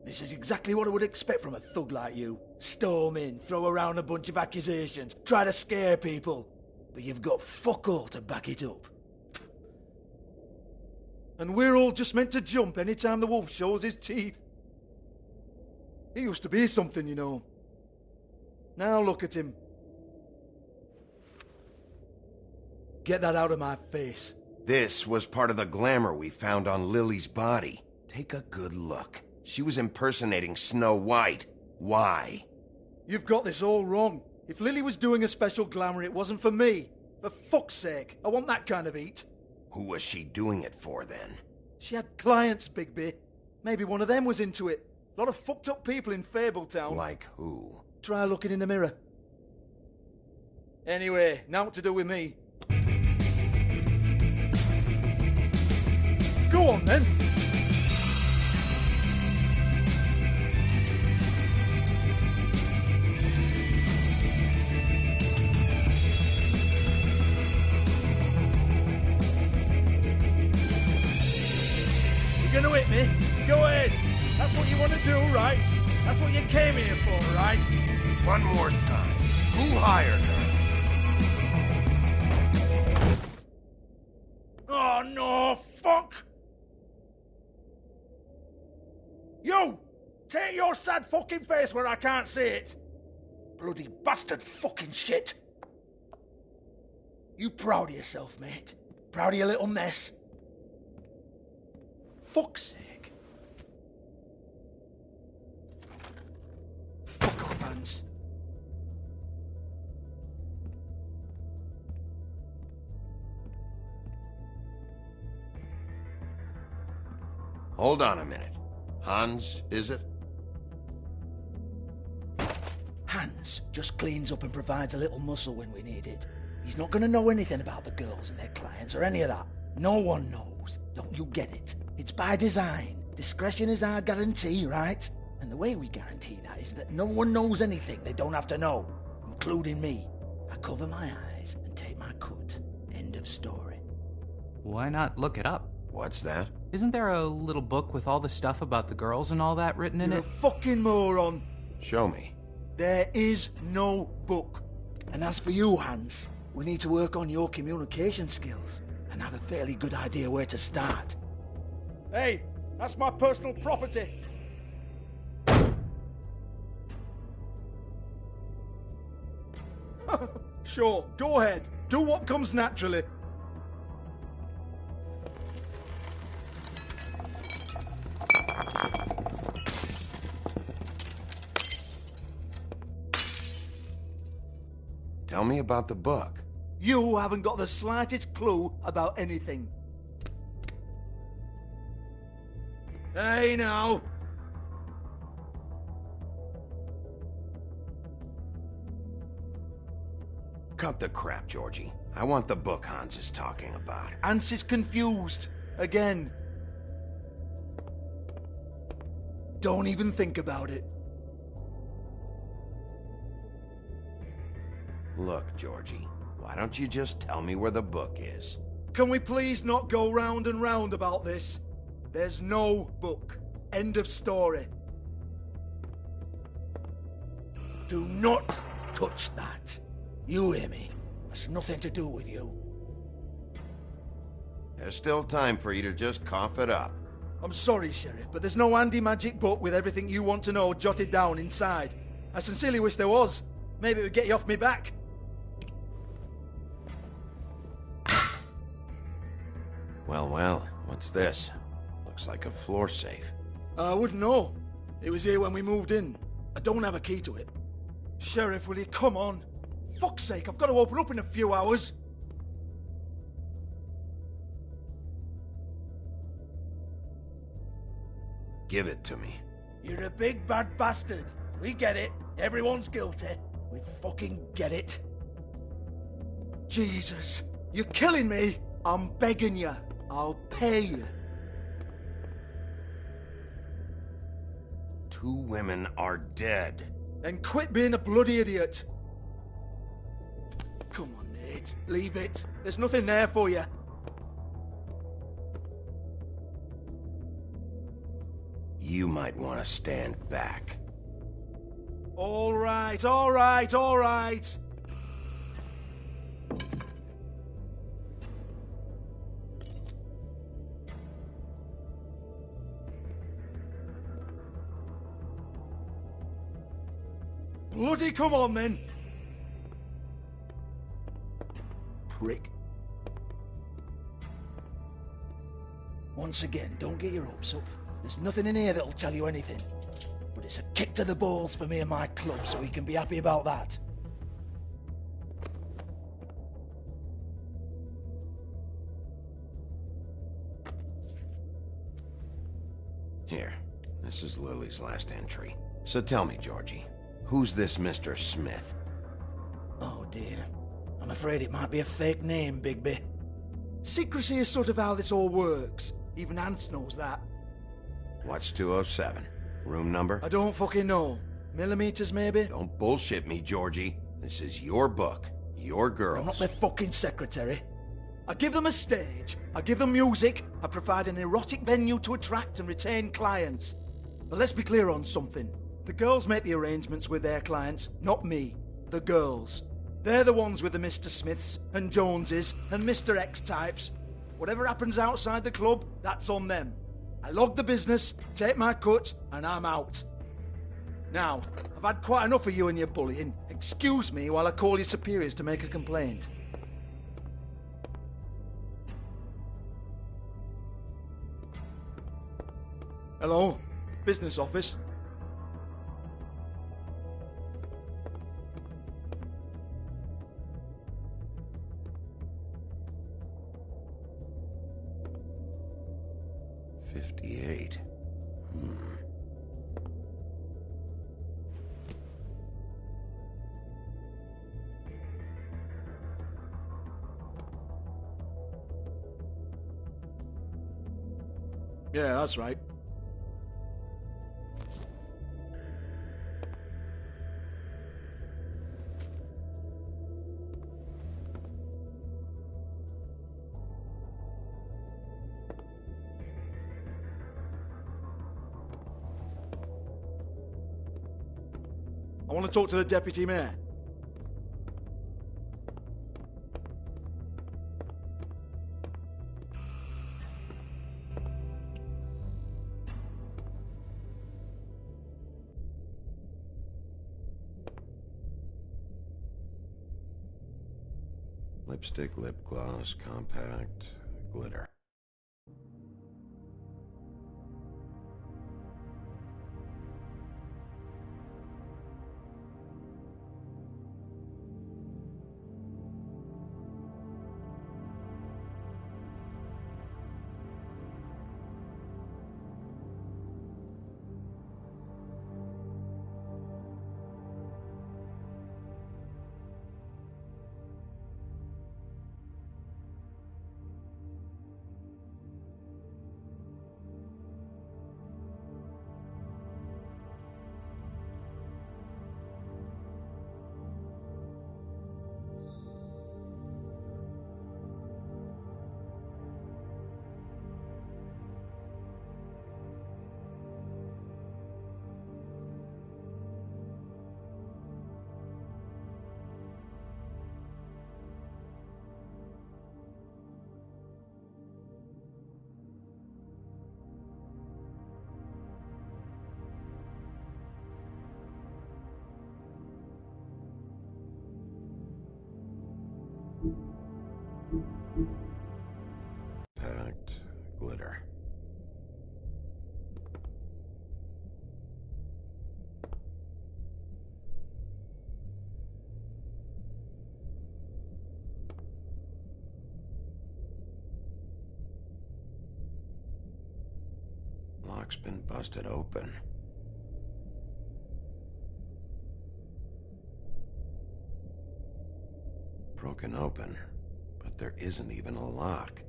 This is exactly what I would expect from a thug like you. Storm in, throw around a bunch of accusations, try to scare people. But you've got fuck all to back it up. And we're all just meant to jump any time the wolf shows his teeth. He used to be something, you know. Now look at him. Get that out of my face. This was part of the glamour we found on Lily's body. Take a good look. She was impersonating Snow White. Why? You've got this all wrong. If Lily was doing a special glamour, it wasn't for me. For fuck's sake, I want that kind of eat. Who was she doing it for, then? She had clients, Bigby. Maybe one of them was into it. A lot of fucked up people in Fabletown. Like who? Try looking in the mirror. Anyway, now what to do with me? Go on, then. You're gonna hit me? Go ahead. That's what you want to do, right? That's what you came here for, right? One more time. Who hired her? Oh, no, fuck! You! Take your sad fucking face where I can't see it! Bloody bastard fucking shit! You proud of yourself, mate? Proud of your little mess? Fuck's sake. Fuck up, Hans. Hold on a minute. Hans, is it? Hans just cleans up and provides a little muscle when we need it. He's not going to know anything about the girls and their clients or any of that. No one knows. Don't you get it? It's by design. Discretion is our guarantee, right? And the way we guarantee that is that no one knows anything they don't have to know, including me. I cover my eyes and take my cut. End of story. Why not look it up? What's that? Isn't there a little book with all the stuff about the girls and all that written in You're it? a fucking moron. Show me. There is no book. And as for you, Hans, we need to work on your communication skills and have a fairly good idea where to start. Hey, that's my personal property. Sure, go ahead. Do what comes naturally. Tell me about the book. You haven't got the slightest clue about anything. Hey, now. Cut the crap, Georgie. I want the book Hans is talking about. Hans is confused. Again. Don't even think about it. Look, Georgie, why don't you just tell me where the book is? Can we please not go round and round about this? There's no book. End of story. Do not touch that. You hear me? That's nothing to do with you. There's still time for you to just cough it up. I'm sorry, Sheriff, but there's no handy magic book with everything you want to know jotted down inside. I sincerely wish there was. Maybe it would get you off me back. Well, what's this? Looks like a floor safe. I wouldn't know. It was here when we moved in. I don't have a key to it. Sheriff, will you come on? Fuck's sake, I've got to open up in a few hours. Give it to me. You're a big bad bastard. We get it. Everyone's guilty. We fucking get it. Jesus, you're killing me. I'm begging you. I'll pay you. 2 women are dead. Then quit being a bloody idiot. Come on, Nate. Leave it. There's nothing there for you. You might want to stand back. All right, all right, all right. Bloody come on, then. Prick. Once again, don't get your hopes up. There's nothing in here that'll tell you anything. But it's a kick to the balls for me and my club, so we can be happy about that. Here, this is Lily's last entry. So tell me, Georgie, who's this Mr. Smith? Oh dear. I'm afraid it might be a fake name, Bigby. Secrecy is sort of how this all works. Even Hans knows that. What's 207? Room number? I don't fucking know. Millimeters, maybe? Don't bullshit me, Georgie. This is your book. Your girls. I'm not their fucking secretary. I give them a stage, I give them music, I provide an erotic venue to attract and retain clients. But let's be clear on something. The girls make the arrangements with their clients, not me. The girls. They're the ones with the Mr. Smiths and Joneses and Mr. X types. Whatever happens outside the club, that's on them. I log the business, take my cut, and I'm out. Now, I've had quite enough of you and your bullying. Excuse me while I call your superiors to make a complaint. Hello? Business office? $58. Yeah, that's right. I want to talk to the deputy mayor. Lipstick, lip gloss, compact, glitter. Packed glitter. Lock's been busted open. Broken open, but there isn't even a lock.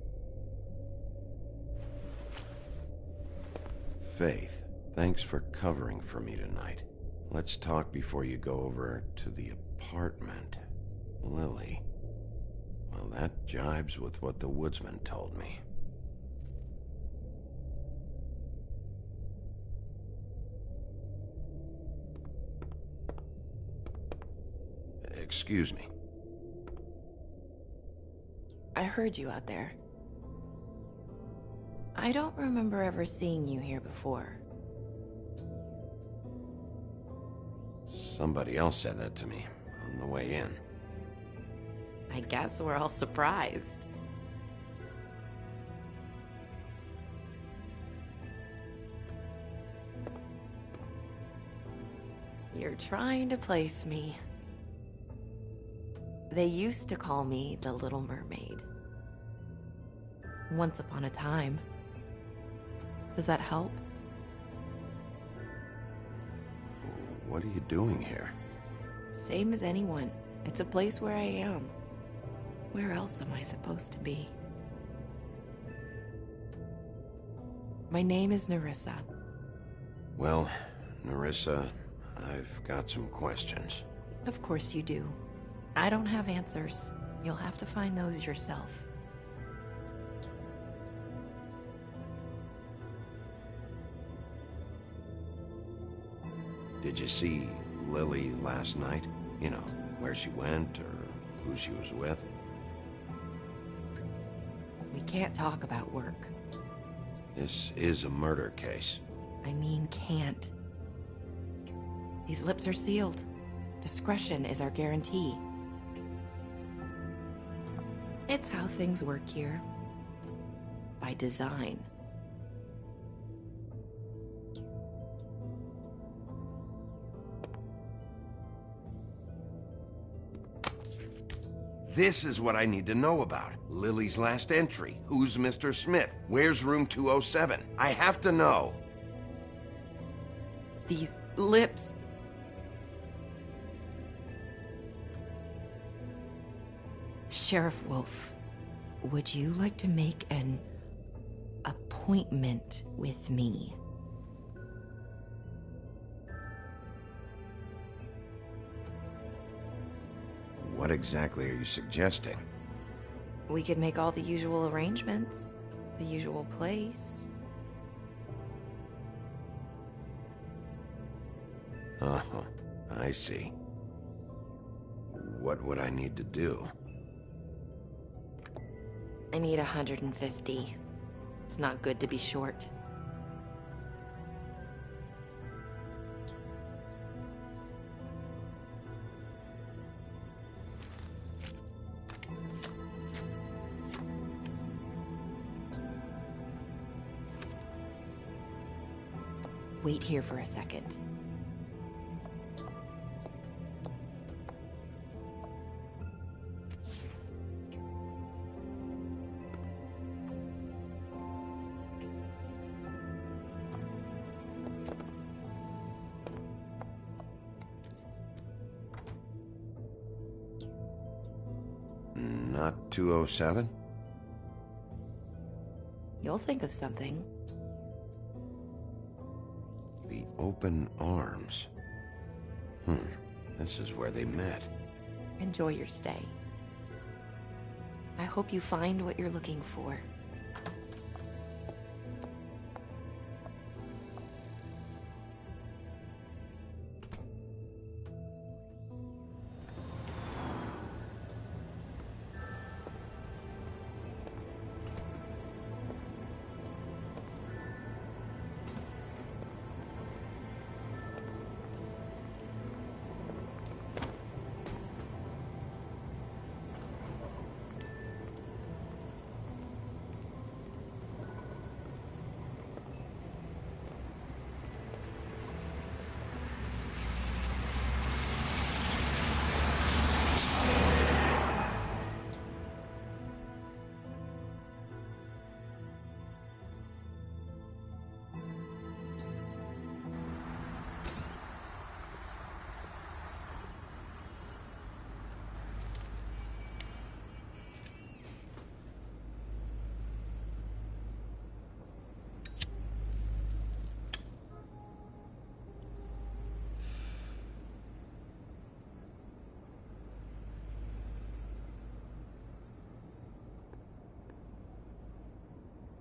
Faith, thanks for covering for me tonight. Let's talk before you go over to the apartment. Lily. Well, that jibes with what the woodsman told me. Excuse me. I heard you out there. I don't remember ever seeing you here before. Somebody else said that to me on the way in. I guess we're all surprised. You're trying to place me. They used to call me the Little Mermaid. Once upon a time. Does that help? What are you doing here? Same as anyone. It's a place where I am. Where else am I supposed to be? My name is Nerissa. Well, Nerissa, I've got some questions. Of course you do. I don't have answers. You'll have to find those yourself. Did you see Lily last night? You know, where she went or who she was with? We can't talk about work. This is a murder case. I mean, can't. These lips are sealed. Discretion is our guarantee. It's how things work here. By design. This is what I need to know about. Lily's last entry. Who's Mr. Smith? Where's room 207? I have to know. These lips. Sheriff Wolf, would you like to make an appointment with me? What exactly are you suggesting? We could make all the usual arrangements. The usual place. Uh-huh. I see. What would I need to do? I need 150. It's not good to be short. Wait here for a second. Not 207? You'll think of something. The open arms. This is where they met. Enjoy your stay. I hope you find what you're looking for.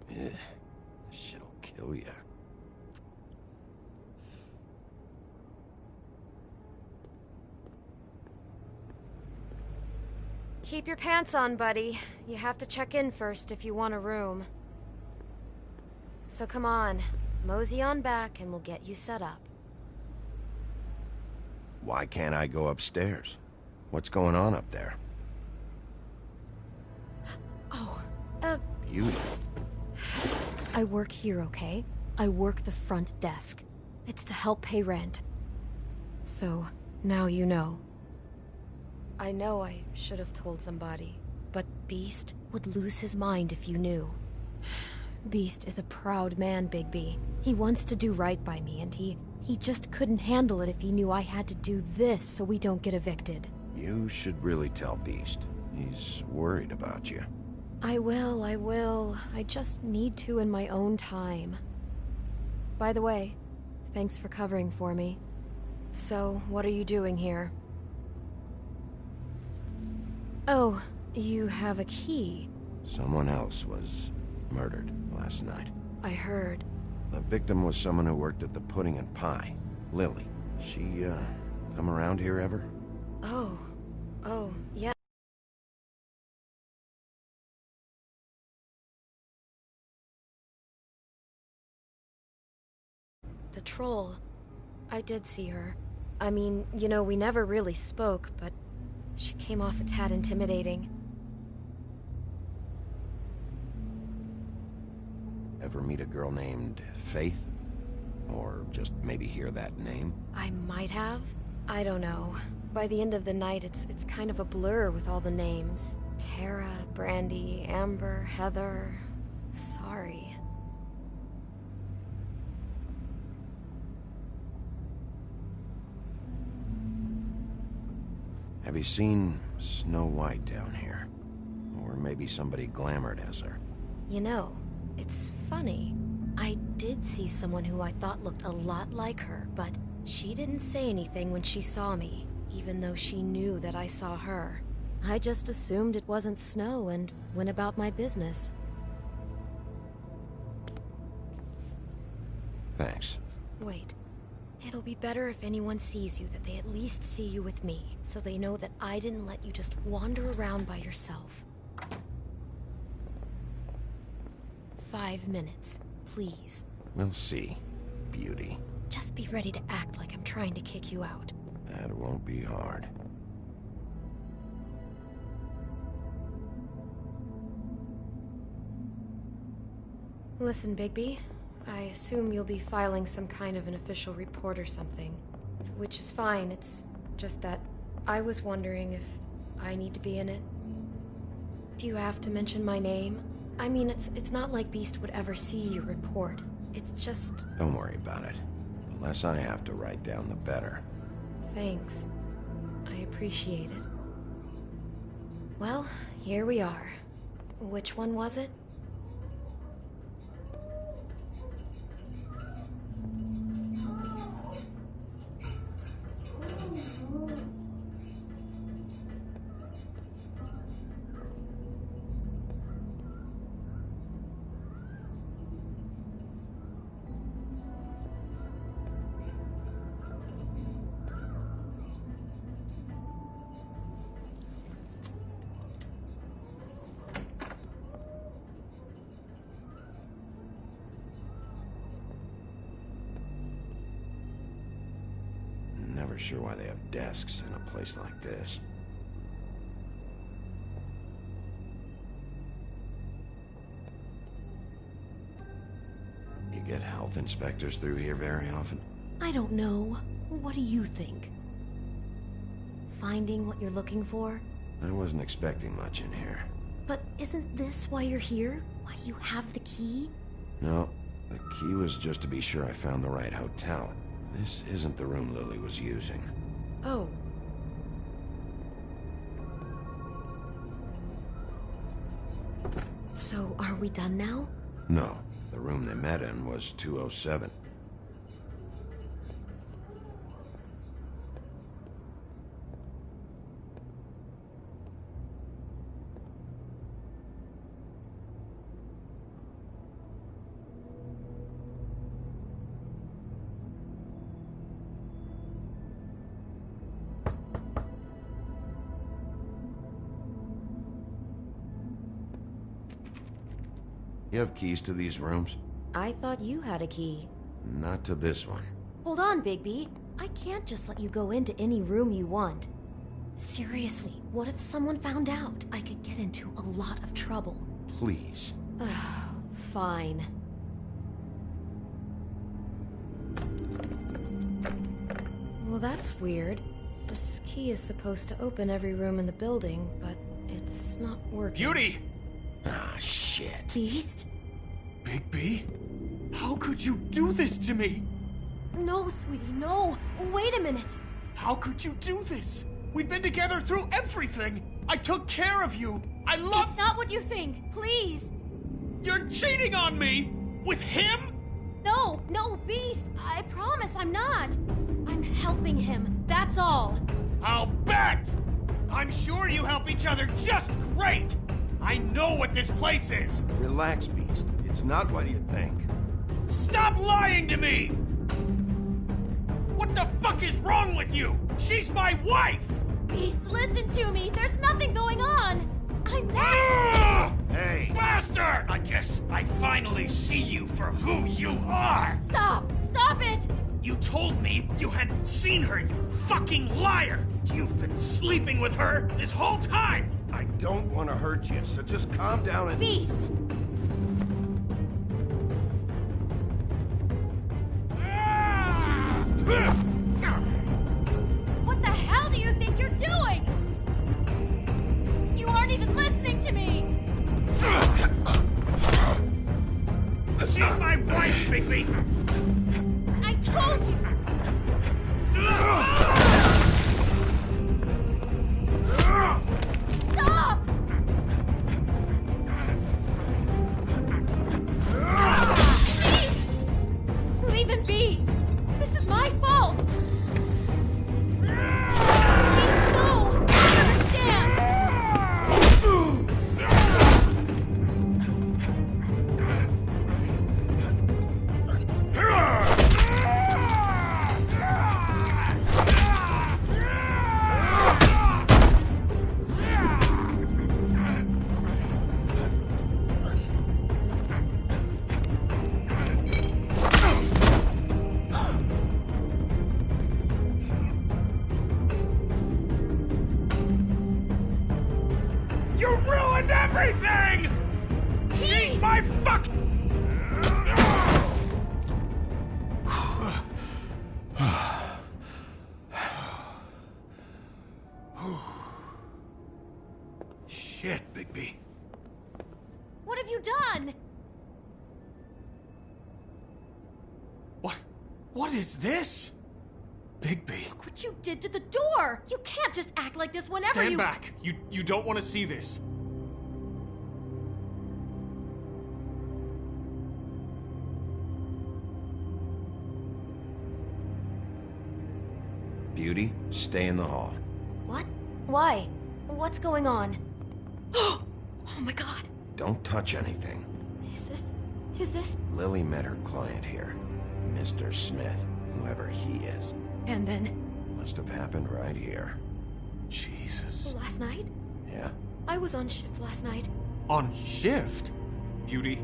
This shit'll kill ya. Keep your pants on, buddy. You have to check in first if you want a room. So come on, mosey on back and we'll get you set up. Why can't I go upstairs? What's going on up there? Oh, You. I work here, okay? I work the front desk. It's to help pay rent. So, now you know. I know I should have told somebody, but Beast would lose his mind if you knew. Beast is a proud man, Bigby. He wants to do right by me, and he just couldn't handle it if he knew I had to do this so we don't get evicted. You should really tell Beast. He's worried about you. I will. I just need to in my own time. By the way, thanks for covering for me. So, what are you doing here? Oh, you have a key. Someone else was murdered last night. I heard. The victim was someone who worked at the Pudding and Pie. Lily. She, come around here ever? Oh, yeah. The troll. I did see her. I mean, you know, we never really spoke, but she came off a tad intimidating. Ever meet a girl named Faith? Or just maybe hear that name? I might have. I don't know. By the end of the night, it's kind of a blur with all the names. Tara, Brandy, Amber, Heather... Sorry. Have you seen Snow White down here? Or maybe somebody glamored as her? You know, it's funny. I did see someone who I thought looked a lot like her, but she didn't say anything when she saw me, even though she knew that I saw her. I just assumed it wasn't Snow and went about my business. Thanks. Wait. It'll be better if anyone sees you that they at least see you with me, so they know that I didn't let you just wander around by yourself. 5 minutes, please. We'll see, beauty. Just be ready to act like I'm trying to kick you out. That won't be hard. Listen, Bigby. I assume you'll be filing some kind of an official report or something. Which is fine, it's just that I was wondering if I need to be in it. Do you have to mention my name? I mean, it's not like Beast would ever see your report. It's just... Don't worry about it. The less I have to write down, the better. Thanks. I appreciate it. Well, here we are. Which one was it? Never sure why they have desks in a place like this. You get health inspectors through here very often? I don't know. What do you think? Finding what you're looking for? I wasn't expecting much in here. But isn't this why you're here? Why you have the key? No, the key was just to be sure I found the right hotel. This isn't the room Lily was using. Oh. So, are we done now? No, the room they met in was 207. You have keys to these rooms? I thought you had a key. Not to this one. Hold on, Bigby. I can't just let you go into any room you want. Seriously, what if someone found out? I could get into a lot of trouble. Please. Fine. Well, that's weird. This key is supposed to open every room in the building, but it's not working. Beauty! Ah, shit. Beast? Bigby? How could you do this to me? No, sweetie, no. Wait a minute. How could you do this? We've been together through everything. I took care of you. I love... It's not what you think. Please. You're cheating on me! With him? No, No, no, Beast! I promise I'm not! I'm helping him, that's all. I'll bet! I'm sure you help each other just great! I know what this place is! Relax, Beast. It's not what you think. Stop lying to me! What the fuck is wrong with you? She's my wife! Beast, listen to me! There's nothing going on! I'm not... Hey! Bastard! I guess I finally see you for who you are! Stop! Stop it! You told me you hadn't seen her, you fucking liar! You've been sleeping with her this whole time! I don't want to hurt you, so just calm down and... Beast! What the hell do you think you're doing? You aren't even listening to me! She's my wife, Bigby! I told you! Stop! Please! Leave him be! This is my fault! Please, no! I understand! You ruined everything! She's my fuck... Shit, Bigby. What have you done? What is this? Bigby. Look what you did to the door! You can't just act like this whenever Stand you... back. You don't want to see this. Beauty, stay in the hall. What? Why? What's going on? Oh my god! Don't touch anything. Is this... Lily met her client here, Mr. Smith, whoever he is. And then... Must have happened right here. Jesus. Last night? Yeah? I was on shift last night. On shift? Beauty,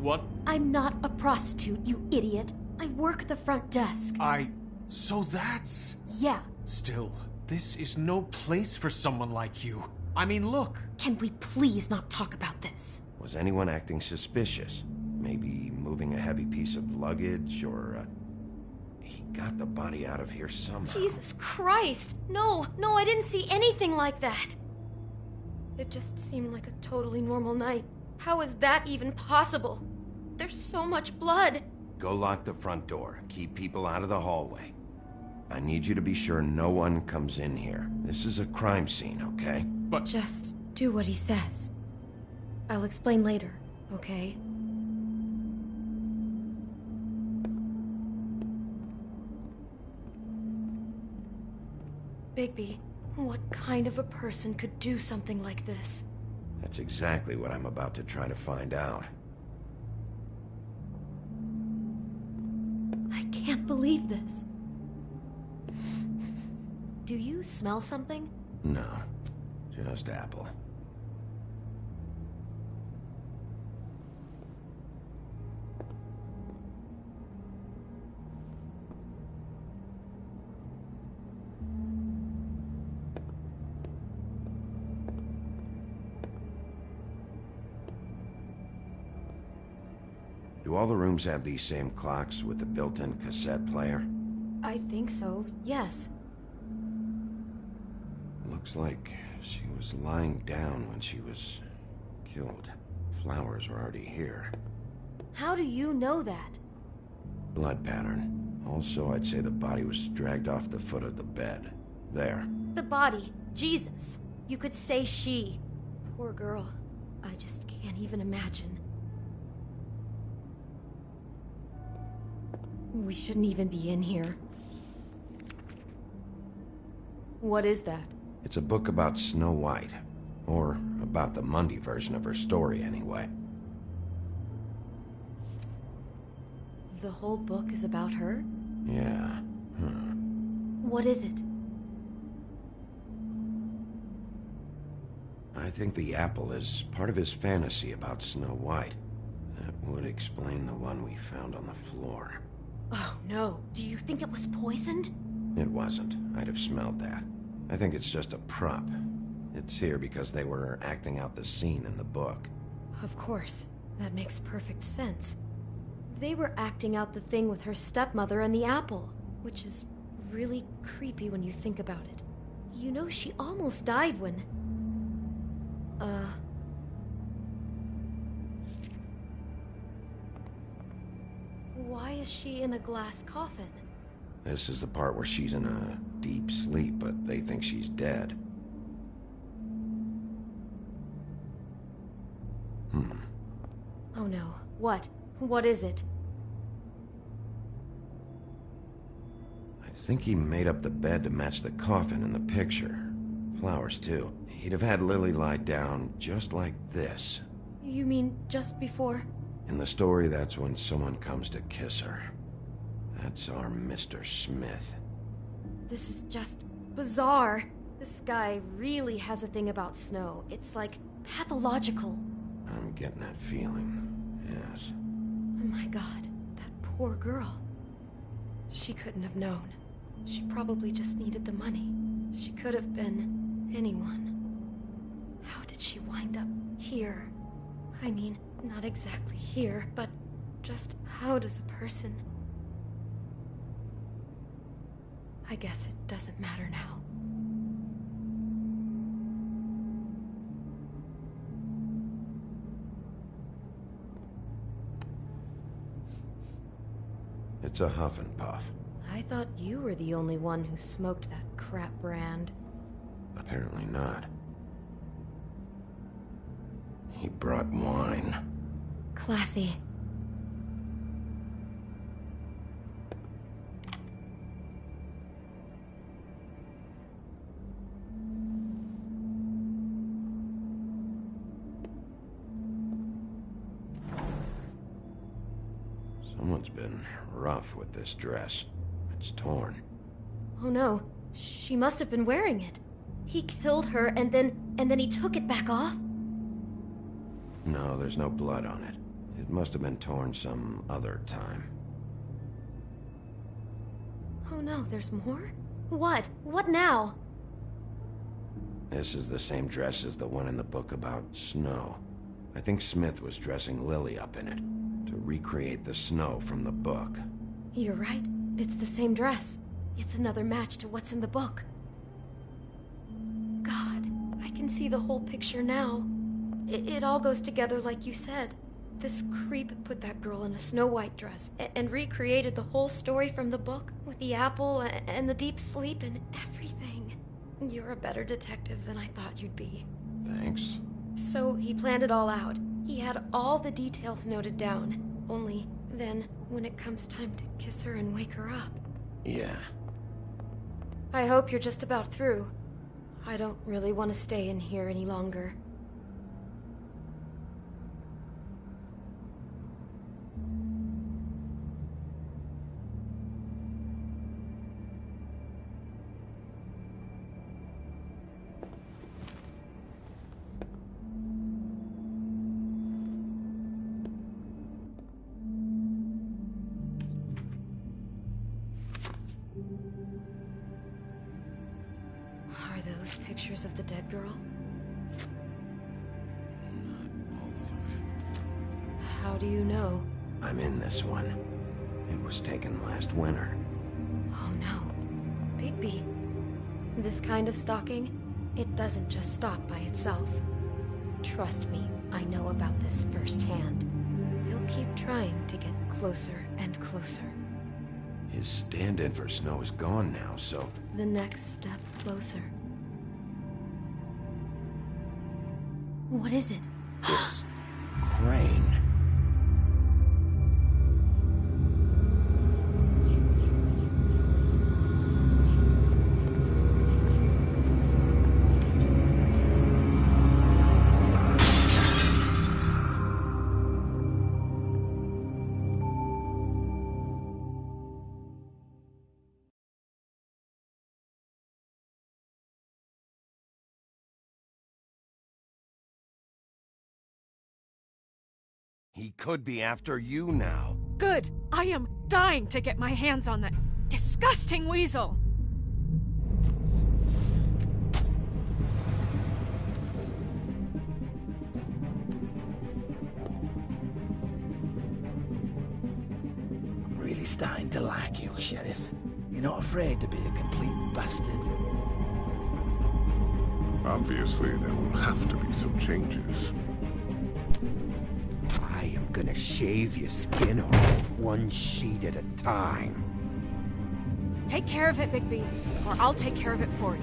what? I'm not a prostitute, you idiot. I work the front desk. So that's... Yeah. Still, this is no place for someone like you. I mean, look. Can we please not talk about this? Was anyone acting suspicious? Maybe moving a heavy piece of luggage, or... He got the body out of here somehow. Jesus Christ! No, I didn't see anything like that. It just seemed like a totally normal night. How is that even possible? There's so much blood. Go lock the front door. Keep people out of the hallway. I need you to be sure no one comes in here. This is a crime scene, okay? But... Just do what he says. I'll explain later, okay? Bigby, what kind of a person could do something like this? That's exactly what I'm about to try to find out. I can't believe this. Do you smell something? No, just apple. Do all the rooms have these same clocks with the built-in cassette player? I think so, yes. Looks like she was lying down when she was killed. Flowers were already here. How do you know that? Blood pattern. Also, I'd say the body was dragged off the foot of the bed. There. The body. Jesus. You could say she. Poor girl. I just can't even imagine. We shouldn't even be in here. What is that? It's a book about Snow White. Or about the Mundy version of her story, anyway. The whole book is about her? Yeah. What is it? I think the apple is part of his fantasy about Snow White. That would explain the one we found on the floor. Oh, no. Do you think it was poisoned? It wasn't. I'd have smelled that. I think it's just a prop. It's here because they were acting out the scene in the book. Of course. That makes perfect sense. They were acting out the thing with her stepmother and the apple, which is really creepy when you think about it. You know, she almost died when... Why is she in a glass coffin? This is the part where she's in a deep sleep, but they think she's dead. Oh no. What? What is it? I think he made up the bed to match the coffin in the picture. Flowers, too. He'd have had Lily lie down just like this. You mean just before? In the story, that's when someone comes to kiss her. That's our Mr. Smith. This is just bizarre. This guy really has a thing about Snow. It's like pathological. I'm getting that feeling, yes. Oh my god, that poor girl. She couldn't have known. She probably just needed the money. She could have been anyone. How did she wind up here? I mean, not exactly here, but just how does a person... I guess it doesn't matter now. It's a huff and puff. I thought you were the only one who smoked that crap brand. Apparently not. He brought wine. Classy. Someone's been rough with this dress. It's torn. Oh no, she must have been wearing it. He killed her and then he took it back off? No, there's no blood on it. It must have been torn some other time. Oh no, there's more? What? What now? This is the same dress as the one in the book about Snow. I think Smith was dressing Lily up in it, to recreate the Snow from the book. You're right. It's the same dress. It's another match to what's in the book. God, I can see the whole picture now. It all goes together like you said. This creep put that girl in a Snow White dress and recreated the whole story from the book with the apple and the deep sleep and everything. You're a better detective than I thought you'd be. Thanks. So he planned it all out. He had all the details noted down. Only then, when it comes time to kiss her and wake her up. Yeah. I hope you're just about through. I don't really want to stay in here any longer. Those pictures of the dead girl? Not all of them. How do you know? I'm in this one. It was taken last winter. Oh no. Bigby. This kind of stalking, it doesn't just stop by itself. Trust me, I know about this firsthand. He'll keep trying to get closer and closer. His stand-in for Snow is gone now, so... The next step closer. What is it? It's... Crane. He could be after you now. Good. I am dying to get my hands on that disgusting weasel. I'm really starting to like you, Sheriff. You're not afraid to be a complete bastard. Obviously, there will have to be some changes. I am gonna shave your skin off one sheet at a time. Take care of it, Bigby, or I'll take care of it for you.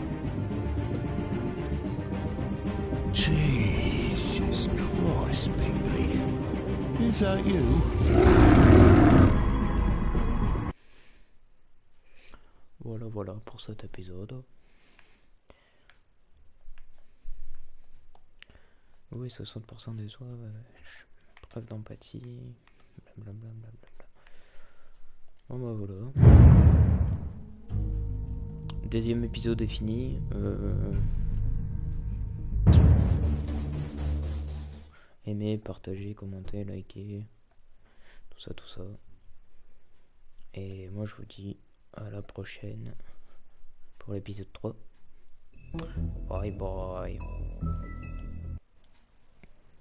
Jesus Christ, Bigby. Is that you? Voilà pour cet épisode. Oui, 60% des soins, preuve d'empathie, blablabla. Bon bah voilà. Deuxième épisode est fini. Aimez, partagez, commentez, likez, tout ça. Et moi je vous dis à la prochaine pour l'épisode 3. Bye bye.